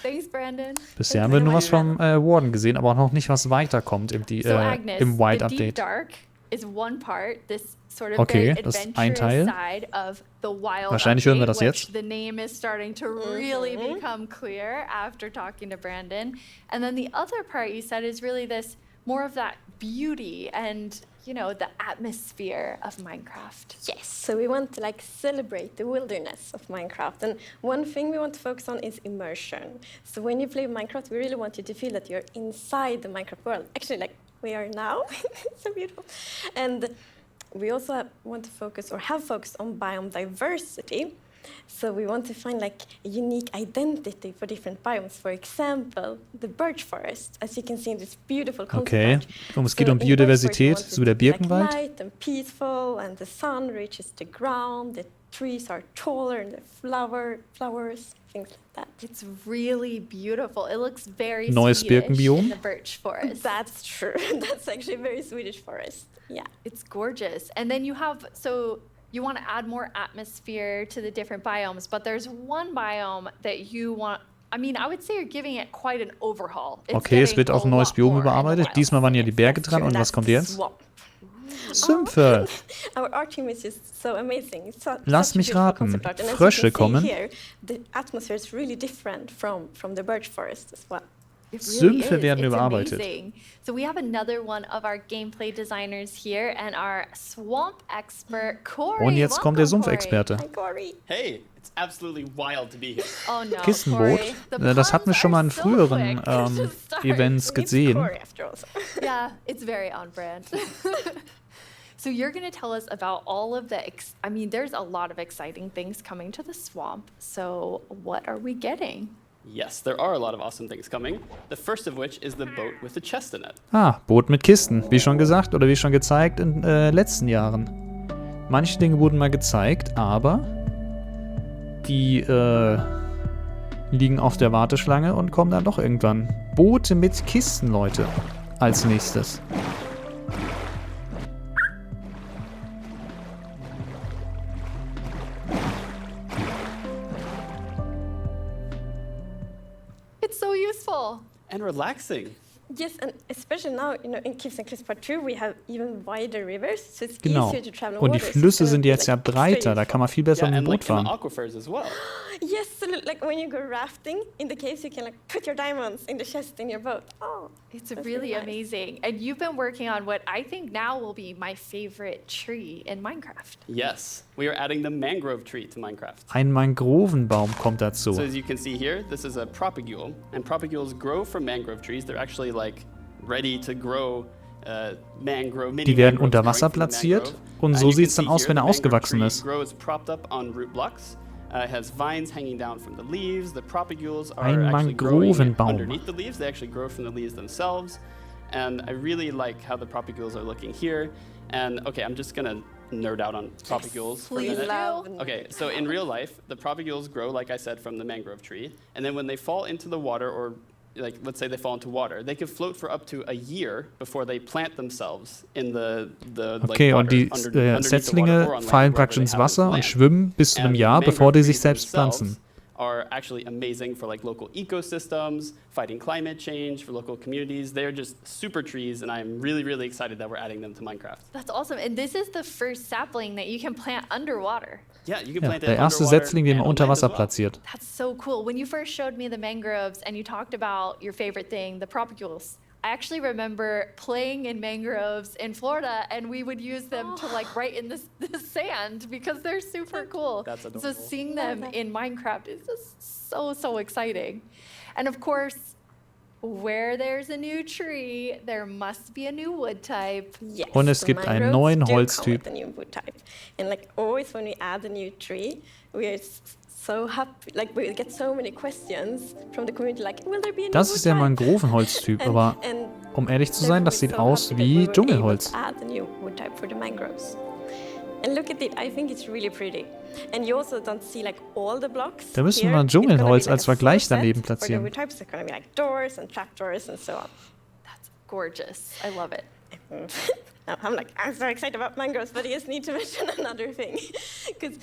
Thanks, Brandon. Bisher haben wir nur was vom Warden gesehen, aber auch noch nicht, was weiterkommt im Agnes, White the Deep Update. Dark is one part, this sort of Okay, very das ist ein Teil. adventurous side of the Wild Wahrscheinlich hören wir das Update, jetzt. which the name is starting to really become clear after talking to Brandon. And then the other part you said is really this more of that beauty and the atmosphere of Minecraft. Yes, so we want to celebrate the wilderness of Minecraft. And one thing we want to focus on is immersion. So when you play Minecraft, we really want you to feel that you're inside the Minecraft world. Actually, like we are now. So beautiful. And we also want to focus or have focused on biome diversity. So we want to find a unique identity for different biomes. For example, the Birch Forest, as you can see in this beautiful concept art. Es geht um Biodiversität, so der Birkenwald. Light and peaceful, and the sun reaches the ground. The trees are taller, and the flowers, things like that. It's really beautiful. It looks very Neues Swedish Birkenbiom. in the Birch Forest. That's true. That's actually a very Swedish forest. Yeah. It's gorgeous. And then you want to add more atmosphere to the different biomes, but there's one biome that you want. I mean, I would say you're giving it quite an overhaul. Okay, es wird auch ein neues Biom überarbeitet. Diesmal waren ja die Berge dran. Und was kommt jetzt? Sümpfe. Our art team is just so amazing. Lass mich raten. Frösche kommen. Here, the atmosphere is really different from the Birch Forest as well. Sümpfe werden überarbeitet. Amazing. So we have another one of our gameplay designers here and our swamp expert, Corey. Und jetzt kommt der Sumpfexperte. Hey, it's absolutely wild to be here. Oh no, Kissenboot. Das hatten wir schon mal in früheren Events gesehen. Yeah, it's very on brand. So you're going to tell us about all of the, there's a lot of exciting things coming to the swamp. So what are we getting? Yes, there are a lot of awesome things coming. The first of which is the boat with the chest in it. Boot mit Kisten, wie schon gesagt oder wie schon gezeigt in letzten Jahren. Manche Dinge wurden mal gezeigt, aber die liegen auf der Warteschlange und kommen dann doch irgendwann. Boote mit Kisten, Leute, als nächstes. It's so useful. And relaxing. Yes, and especially now, in Caves and Cliffs Part 2, we have even wider rivers, so it's Genau. easier to travel Und die waters. Flüsse sind jetzt ja breiter, da kann man viel besser mit dem Boot fahren. aquifers as well. Yes, so like when you go rafting in the caves, you can like put your diamonds in the chest in your boat. Oh, it's that's really nice. amazing. And you've been working on what I think now will be my favorite tree in Minecraft. Yes, we are adding the mangrove tree to Minecraft. Ein Mangrovenbaum kommt dazu. So as you can see here, this is a propagule, and propagules grow from mangrove trees. They're actually like ready to grow mangrove. Die werden unter Wasser platziert und so sieht es dann aus, wenn er ausgewachsen ist. Grows propped up on root blocks. It has vines hanging down from the leaves. The propagules are Ein actually growing Mangrovenbaum. underneath the leaves. They actually grow from the leaves themselves. And I really like how the propagules are looking here. And okay, I'm just gonna nerd out on propagules for a minute. Okay, so in real life, the propagules grow, like I said, from the mangrove tree. And then when they fall into the water, or like let's say they fall into water, they can float for up to a year before they plant themselves in the Okay, like, und die Setzlinge fallen praktisch ins Wasser und schwimmen bis zu einem Jahr, bevor die sich selbst pflanzen. Are actually amazing for like local ecosystems, fighting climate change, for local communities. They're just super trees, and I'm really, really excited that we're adding them to Minecraft. That's awesome. And this is the first sapling that you can plant underwater. Yeah, you can Ja, plant it der erste underwater Setzling, den man and unter on land as Wasser well. platziert. That's so cool. When you first showed me the mangroves and you talked about your favorite thing, the propagules, I actually remember playing in mangroves in Florida, and we would use them to like write in the sand because they're super cool. That's adorable. So seeing them in Minecraft is just so exciting. And of course, where there's a new tree, there must be a new wood type. Yes, Und es the gibt einen mangroves neuen do come Holztyp. with a new wood type. And like always when we add a new tree, we are so happy, like we get so many questions from the community, like, will there be a new Das wood ist der type? Mangrovenholztyp, aber and um ehrlich zu sein, das sieht therefore aus we're so happy wie that we were Dschungelholz. able to add a new wood type for the mangroves. And look at it, I think it's really pretty. And you also don't see like all the blocks. Da müssen wir here. mal It's gonna be Dschungelholz like als a Vergleich full set daneben for the platzieren. wood types are gonna be like doors and trapdoors and so on. Gorgeous. I love it. Now, I'm so excited about mangroves, but I just need to mention another thing. Because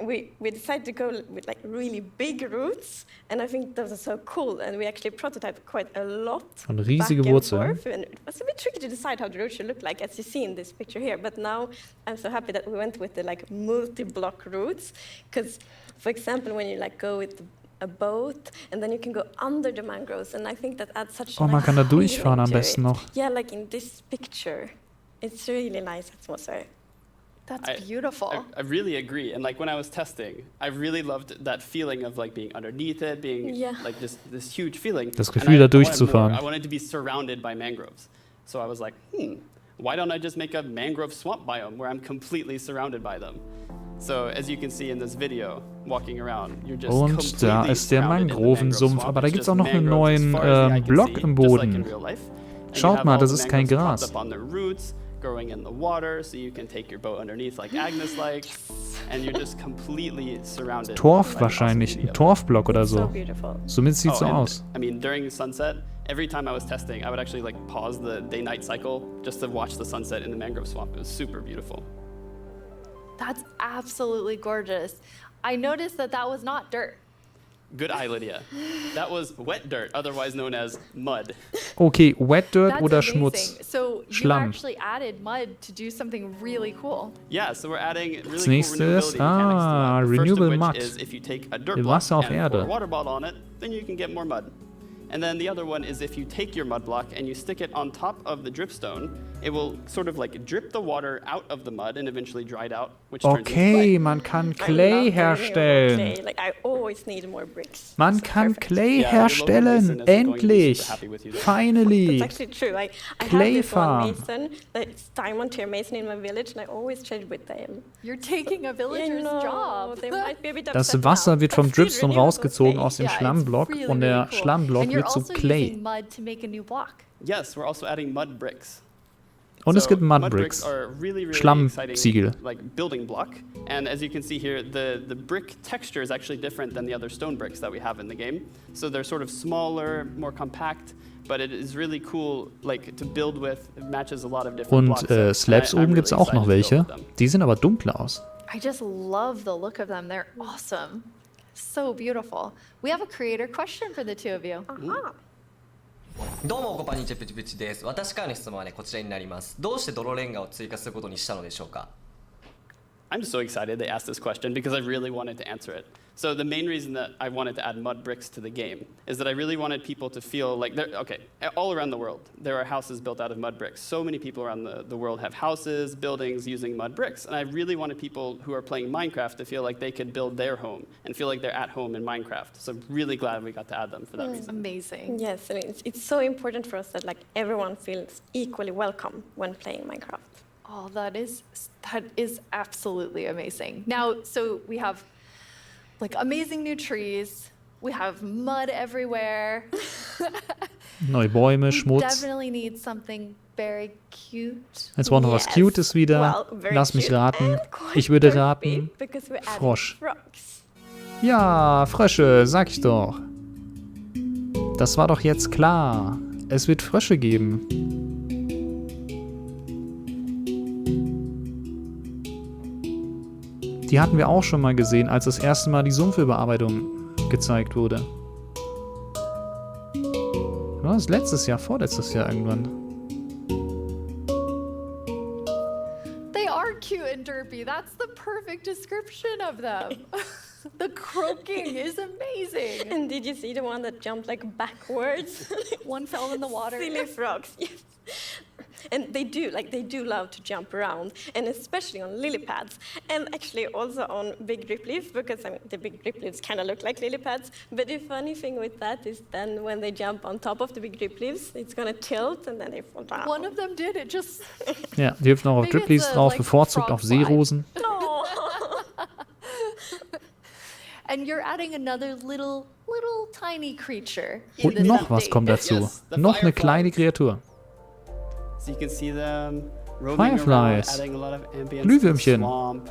we decided to go with like really big roots, and I think those are so cool. And we actually prototyped quite a lot. Und riesige back and Wurzeln. forth, and it was a bit tricky to decide how the roots should look like, as you see in this picture here. But now I'm so happy that we went with the like multi-block roots, because, for example, when you like go with a boat, and then you can go under the mangroves, and I think that adds such Oh, man nice kann da feeling durchfahren am to besten it. noch. Yeah, like in this picture, it's really nice atmosphere. That's beautiful. I really agree. And like when I was testing, I really loved that feeling of like being underneath it, being Yeah. like this huge feeling. Das And Gefühl, I da wanted durchzufahren. more. I wanted to be surrounded by mangroves. So I was like, why don't I just make a mangrove swamp biome where I'm completely surrounded by them? So as you can see in this video, walking around, you're just Und da completely ist der surrounded in the mangrove Mangrovensumpf, swamp. aber da It's gibt es just auch noch einen mangroves neuen as far as the eye can Block see, im just like in Boden. real life. And you Schaut have mal, all das the ist kein mangroves Gras. propped up on their roots, growing in the water, so you can take your boat underneath like Agnes likes, and you're just completely surrounded. Torf by the wahrscheinlich, possibility ein of it. Torfblock oder So so. beautiful. Somit sieht es so and, aus. I mean, during sunset, every time I was testing, I would actually like pause the day-night cycle just to watch the sunset in the mangrove swamp. It was super beautiful. That's absolutely gorgeous. I noticed that was not dirt. Good eye, Lydia. That was wet dirt, otherwise known as mud. Okay, Wet Dirt That's oder amazing. Schmutz? So you Schlamm. actually added mud to do something really cool. Yeah, so we're adding really Als cool nächstes, renewability mechanics to that. The first Renewable of which Mud. is if you take a dirt block Wasser auf and pour a Erde. water bottle on it, then you can get more mud. And then the other one is if you take your mud block and you stick it on top of the dripstone, it will sort of like drip the water out of the mud and eventually dry it out, which turns into clay. Okay, man kann Clay herstellen. Clay. Like I always need more bricks. Man kann Clay Yeah, your local mason herstellen. is going to be Endlich. super happy with you there. Finally. That's actually true. I Clay have this farm. one mason, it's diamond tier mason in my village, and I always trade with them. You're taking a villager's job. They might be a bit Das upset Wasser now, wird but vom still Dripstone renewable rausgezogen clay. aus dem Yeah, it's Schlammblock really, und der really cool. Schlammblock And you're wird zu also Clay. using mud to make a new block. Yes, we're also adding mud bricks. Und es gibt mud Mudbricks. bricks are a really, really Schlammziegel. exciting like building block. And as you can see here, the brick texture is actually different than the other stone bricks that we have in the game. So they're sort of smaller, more compact, but it is really cool like to build with. It matches a lot of different blocks. Und Slabs And I'm oben gibt es really auch noch excited to welche. build with them. Die sehen aber dunkler aus. I just love the look of them. They're awesome. So beautiful. We have a creator question for the two of you. Uh-huh. どうもおこぱにちプチプチです。私からの質問はねこちらになります。どうして泥レンガを追加することにしたのでしょうか。I'm so excited they asked this question because I really wanted to answer it. So the main reason that I wanted to add mud bricks to the game is that I really wanted people to feel like all around the world, there are houses built out of mud bricks. So many people around the world have houses, buildings using mud bricks. And I really wanted people who are playing Minecraft to feel like they could build their home and feel like they're at home in Minecraft. So I'm really glad we got to add them for that reason. Amazing. Yes, and it's so important for us that like everyone feels equally welcome when playing Minecraft. Oh, that is absolutely amazing. Now, so we have like amazing new trees. We have mud everywhere. Neue Bäume, We Schmutz. definitely need something very cute. Jetzt brauchen wir was Cutes wieder. Lass mich raten. Ich würde raten, Because we're adding Frosch. frogs. Ja, Frösche, sag ich doch. Das war doch jetzt klar. Es wird Frösche geben. Die hatten wir auch schon mal gesehen, als das erste Mal die Sumpfüberarbeitung gezeigt wurde. War das letztes Jahr, vorletztes Jahr irgendwann? They are cute and derpy. That's the perfect description of them. The croaking is amazing. And did you see the one that jumped like backwards? One fell in the water. Silly frogs, yes. And they do love to jump around, and especially on lily pads, and actually also on big drip leaves, because I mean, the big drip leaves kind of look like lily pads. But the funny thing with that is then when they jump on top of the big drip leaves, it's gonna tilt and then they fall down. One of them did it just. Ja, die hüpfen auch auf Maybe Drip Leaves it's a, drauf, like, bevorzugt frog auf Seerosen. And you're adding another little tiny creature. Und noch was kommt dazu. Yes, the Noch eine fireflies. kleine Kreatur. So you can see them roaming Fireflies. around, adding a lot of ambience to the Glühwürmchen. swamp,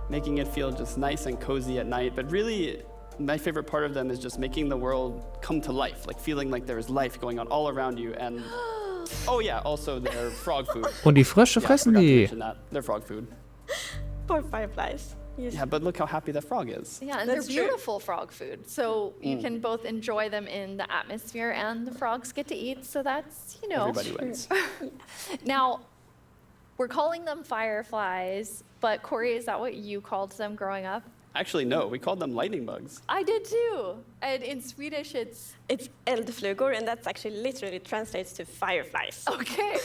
making it feel just nice and cozy at night. But really, my favorite part of them is just making the world come to life, like feeling like there is life going on all around you. And oh yeah, also they're frog food. Und die Frösche fressen forgot to die. mention that. They're frog food. Poor fireflies. Yes. Yeah, but look how happy that frog is. Yeah, and That's they're true. beautiful frog food. So you can both enjoy them in the atmosphere and the frogs get to eat. So that's, Everybody wins. Now, we're calling them fireflies, but Corey, is that what you called them growing up? Actually, no, we called them lightning bugs. I did too. And in Swedish, it's eldflugor, and that's actually literally translates to fireflies. okay.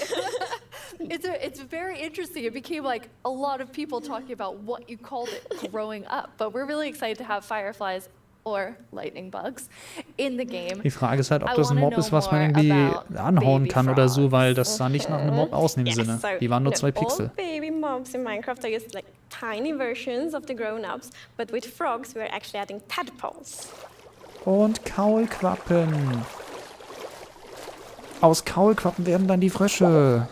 It's very interesting. It became like a lot of people talking about what you called it growing up. But we're really excited to have fireflies or lightning bugs in the game. Die Frage ist halt, ob I das ein wanna Mob know ist, was man more irgendwie about anhauen baby kann oder so, weil das frogs. sah nicht nach einem Mob aus in dem Sinne. So, Die waren nur 2 all Pixel. baby mobs in Minecraft are just like tiny versions of the grown-ups, but with frogs we're actually adding tadpoles. Und Kaulquappen. Aus Kaulquappen werden dann die Frösche.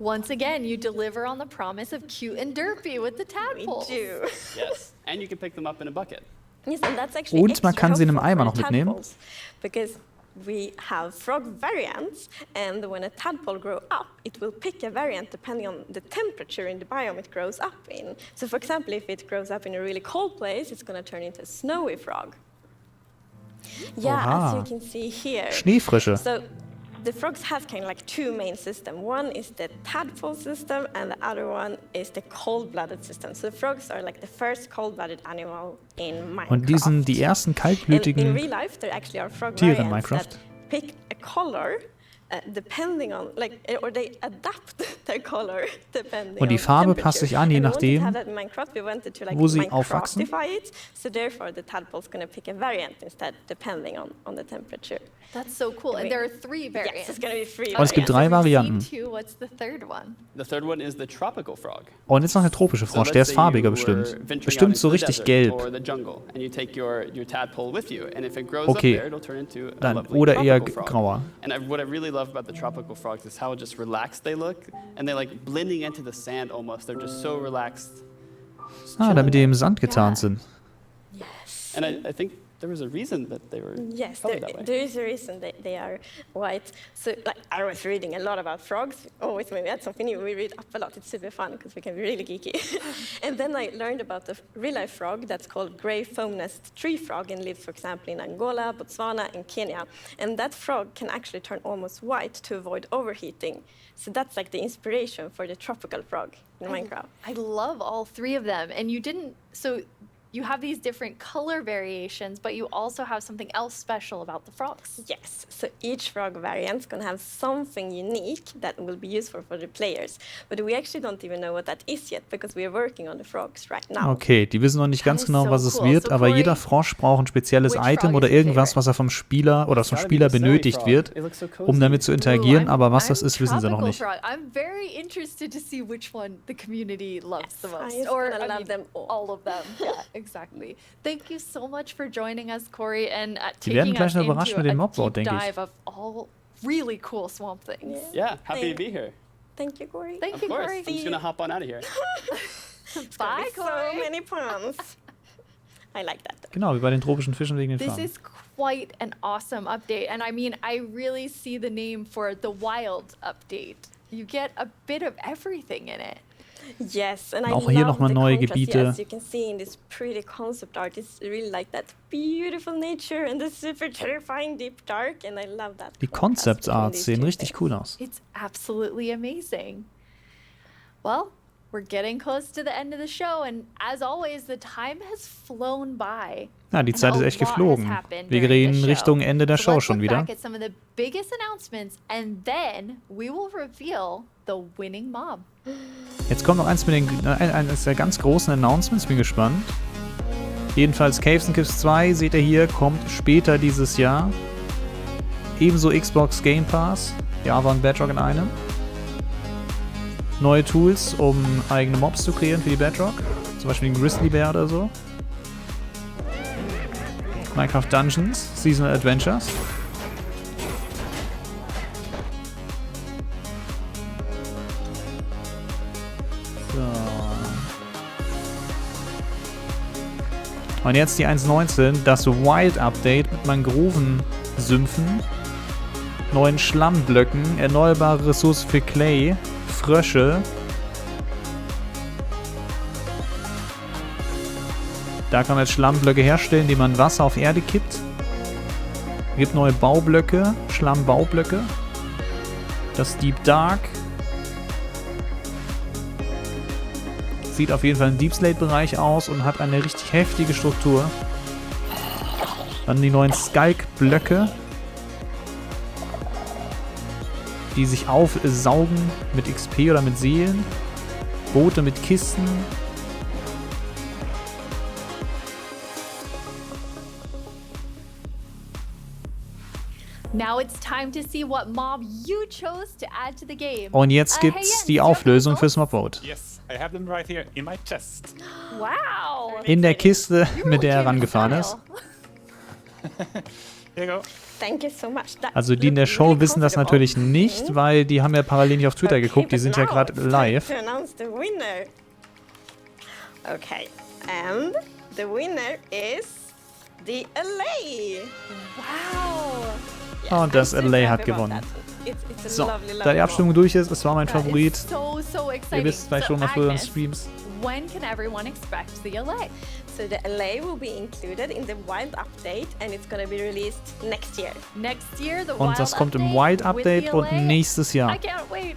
Once again, you deliver on the promise of cute and derpy with the tadpoles. We do. Yes, and you can pick them up in a bucket. Yes, and that's actually Und man extra kann sie in einem helpful Eimer for noch mitnehmen. tadpoles, because we have frog variants, and when a tadpole grows up, it will pick a variant depending on the temperature in the biome it grows up in. So for example, if it grows up in a really cold place, it's going to turn into a snowy frog. Yeah, Oha. as you can see here. Schneefrösche. So the frogs have kind of like 2 main systems. One is the tadpole system, and the other one is the cold-blooded system. So the frogs are like the first cold-blooded animal in Minecraft. Und die sind die ersten In kaltblütigen real life, there actually are frog Tiere in variants Minecraft. that pick a color depending on, or they adapt their color depending Und die on Farbe temperature. passt sich an, je And we wanted to nachdem, have that in Minecraft. We wanted to wo sie aufwachsen. Minecraftify it, so therefore the tadpole's going to pick a variant instead, depending on the temperature. That's so cool. And there are 3 variants. Yes, it's going to be 3 Und es gibt 3 Varianten. What's the third one? The third one is the tropical frog. Und jetzt noch der tropische Frosch, der ist farbiger bestimmt. Bestimmt so richtig gelb. Okay, dann oder eher grauer. And what I really love about the tropical frogs is how just relaxed they look, and they're like blending into the sand almost. They're just so relaxed. Ah, damit die im Sand getarnt sind. And I think there was a reason that they were Yes, colored that way. there is a reason that they are white. So, like, I was reading a lot about frogs. Always when we had something new, we read up a lot. It's super fun because we can be really geeky. And then I learned about the real-life frog that's called gray foam-nest tree frog and lives, for example, in Angola, Botswana, and Kenya. And that frog can actually turn almost white to avoid overheating. So that's like the inspiration for the tropical frog in Minecraft. I love all three of them. And you have these different color variations, but you also have something else special about the frogs. Yes, so each frog variant is going to have something unique that will be useful for the players. But we actually don't even know what that is yet, because we are working on the frogs right now. Okay, die wissen noch nicht ganz genau, was es wird, aber jeder Frosch braucht ein spezielles Item oder irgendwas, was er vom Spieler oder vom Spieler benötigt wird, um damit zu interagieren, aber was das ist, wissen sie noch nicht. I'm very interested to see which one the community loves the most. Or I love them all of them. Yeah, exactly. Thank you so much for joining us, Corey, and taking us into a deep dive of all really cool swamp things. Yeah, happy to be here. Thank you, Corey. Thank you, Corey. I'm just gonna hop on out of here. Bye, Corey. So many puns. I like that. Genau, wie bei den tropischen Fischen wegen den This Farben. is quite an awesome update, and I mean, I really see the name for the wild update. You get a bit of everything in it. Yes, and I Auch hier love nochmal the neue contrast. Gebiete. Yes, you can see in this pretty concept art, it's really like that beautiful nature and the super terrifying deep dark, and I love that. Die Concept Arts sehen richtig cool aus. It's absolutely amazing. Well, we're getting close to the end of the show, and as always, the time has flown by. Ja, die Zeit ist echt geflogen. Wir gehen Richtung Ende der Show schon wieder. Back at some of the biggest announcements, and then we will reveal the winning mob. Jetzt kommt noch eines der ganz großen Announcements, bin gespannt. Jedenfalls Caves and Cliffs 2, seht ihr hier, kommt später dieses Jahr. Ebenso Xbox Game Pass, Java und Bedrock in einem. Neue Tools, um eigene Mobs zu kreieren für die Bedrock. Zum Beispiel den Grizzly Bear oder so. Minecraft Dungeons, Seasonal Adventures. Und jetzt die 1.19, das Wild-Update mit Mangrovensümpfen, neuen Schlammblöcken, erneuerbare Ressourcen für Clay, Frösche. Da kann man jetzt Schlammblöcke herstellen, indem man Wasser auf Erde kippt. Es gibt neue Baublöcke, Schlammbaublöcke. Das Deep Dark. Sieht auf jeden Fall im Deep Slate-Bereich aus und hat eine richtig heftige Struktur. Dann die neuen Skulk-Blöcke, die sich aufsaugen mit XP oder mit Seelen. Boote mit Kisten. Now it's time to see what mob you chose to add to the game. Und jetzt gibt's die Auflösung fürs Mobvote. Yes, I have them right here in my chest. Wow. In der Kiste, mit der er rangefahren ist. Here you go. Thank you so much. Also die in der Show wissen das natürlich nicht, weil die haben ja parallel nicht auf Twitter geguckt, die sind ja gerade live. Okay, and the winner is the LA. Wow. Und das LA hat gewonnen. So, da die Abstimmung durch ist, es war mein Favorit. So Ihr wisst vielleicht schon mal früher in Streams. When can everyone expect the LA? So the LA will be included in the Wild Update and it's going to be released next year. Next year, the Und das kommt im Wild Update und nächstes Jahr. I can't wait.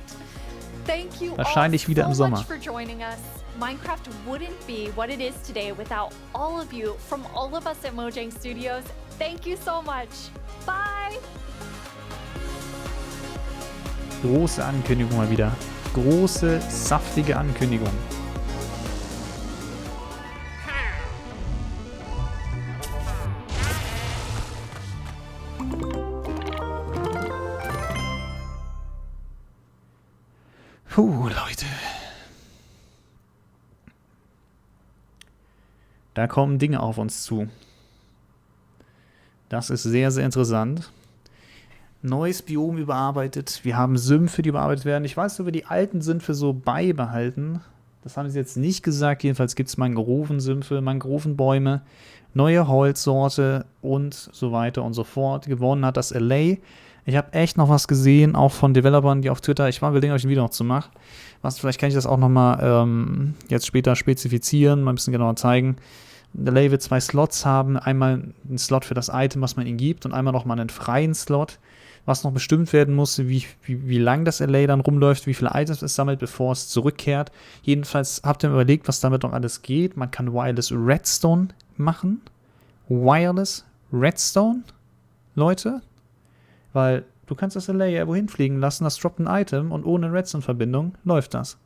Thank you Wahrscheinlich wieder im Sommer. much for joining us. Minecraft wouldn't be what it is today without all of you from all of us at Mojang Studios. Thank you so much. Bye. Große Ankündigung mal wieder. Große, saftige Ankündigung. Leute. Da kommen Dinge auf uns zu. Das ist sehr, sehr interessant. Neues Biom überarbeitet. Wir haben Sümpfe, die überarbeitet werden. Ich weiß, ob wir die alten Sümpfe so beibehalten. Das haben sie jetzt nicht gesagt. Jedenfalls gibt es Mangrovensümpfe, Mangrovenbäume, neue Holzsorte und so weiter und so fort. Gewonnen hat das LA. Ich habe echt noch was gesehen, auch von Developern, die auf Twitter, ich will euch ein Video noch zu machen. Vielleicht kann ich das auch nochmal jetzt später spezifizieren, mal ein bisschen genauer zeigen. LA wird 2 Slots haben. Einmal einen Slot für das Item, was man ihnen gibt, und einmal nochmal einen freien Slot, was noch bestimmt werden muss, wie lang das LA dann rumläuft, wie viele Items es sammelt, bevor es zurückkehrt. Jedenfalls habt ihr mir überlegt, was damit noch alles geht. Man kann Wireless Redstone machen. Wireless Redstone, Leute. Weil du kannst das LA ja wohin fliegen lassen, das droppt ein Item und ohne Redstone-Verbindung läuft das.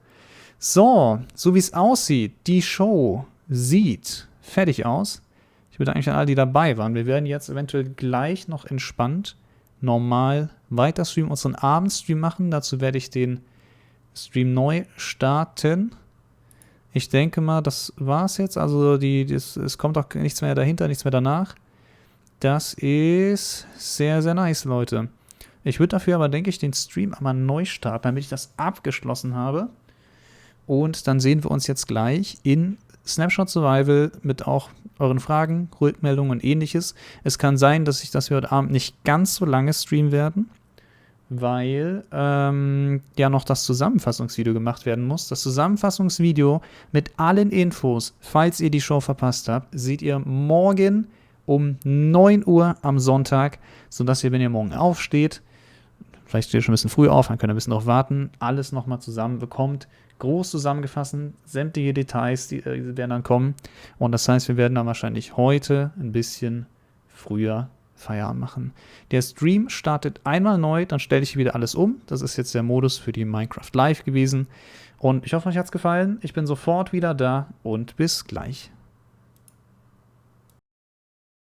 So wie es aussieht, die Show sieht fertig aus. Ich bedanke mich an alle, die dabei waren. Wir werden jetzt eventuell gleich noch entspannt normal weiter streamen, unseren Abendstream machen. Dazu werde ich den Stream neu starten. Ich denke mal, das war's jetzt. Also es kommt auch nichts mehr dahinter, nichts mehr danach. Das ist sehr, sehr nice, Leute. Ich würde dafür aber, denke ich, den Stream einmal neu starten, damit ich das abgeschlossen habe. Und dann sehen wir uns jetzt gleich in Snapshot Survival mit auch euren Fragen, Rückmeldungen und ähnliches. Es kann sein, dass wir heute Abend nicht ganz so lange streamen werden, weil ja noch das Zusammenfassungsvideo gemacht werden muss. Das Zusammenfassungsvideo mit allen Infos, falls ihr die Show verpasst habt, seht ihr morgen um 9 Uhr am Sonntag, sodass ihr, wenn ihr morgen aufsteht, vielleicht steht ihr schon ein bisschen früh auf, dann könnt ihr ein bisschen noch warten, alles nochmal zusammen bekommt. Groß zusammengefasst, sämtliche Details, die werden dann kommen. Und das heißt, wir werden dann wahrscheinlich heute ein bisschen früher Feierabend machen. Der Stream startet einmal neu, dann stelle ich wieder alles um. Das ist jetzt der Modus für die Minecraft Live gewesen. Und ich hoffe, euch hat es gefallen. Ich bin sofort wieder da und bis gleich.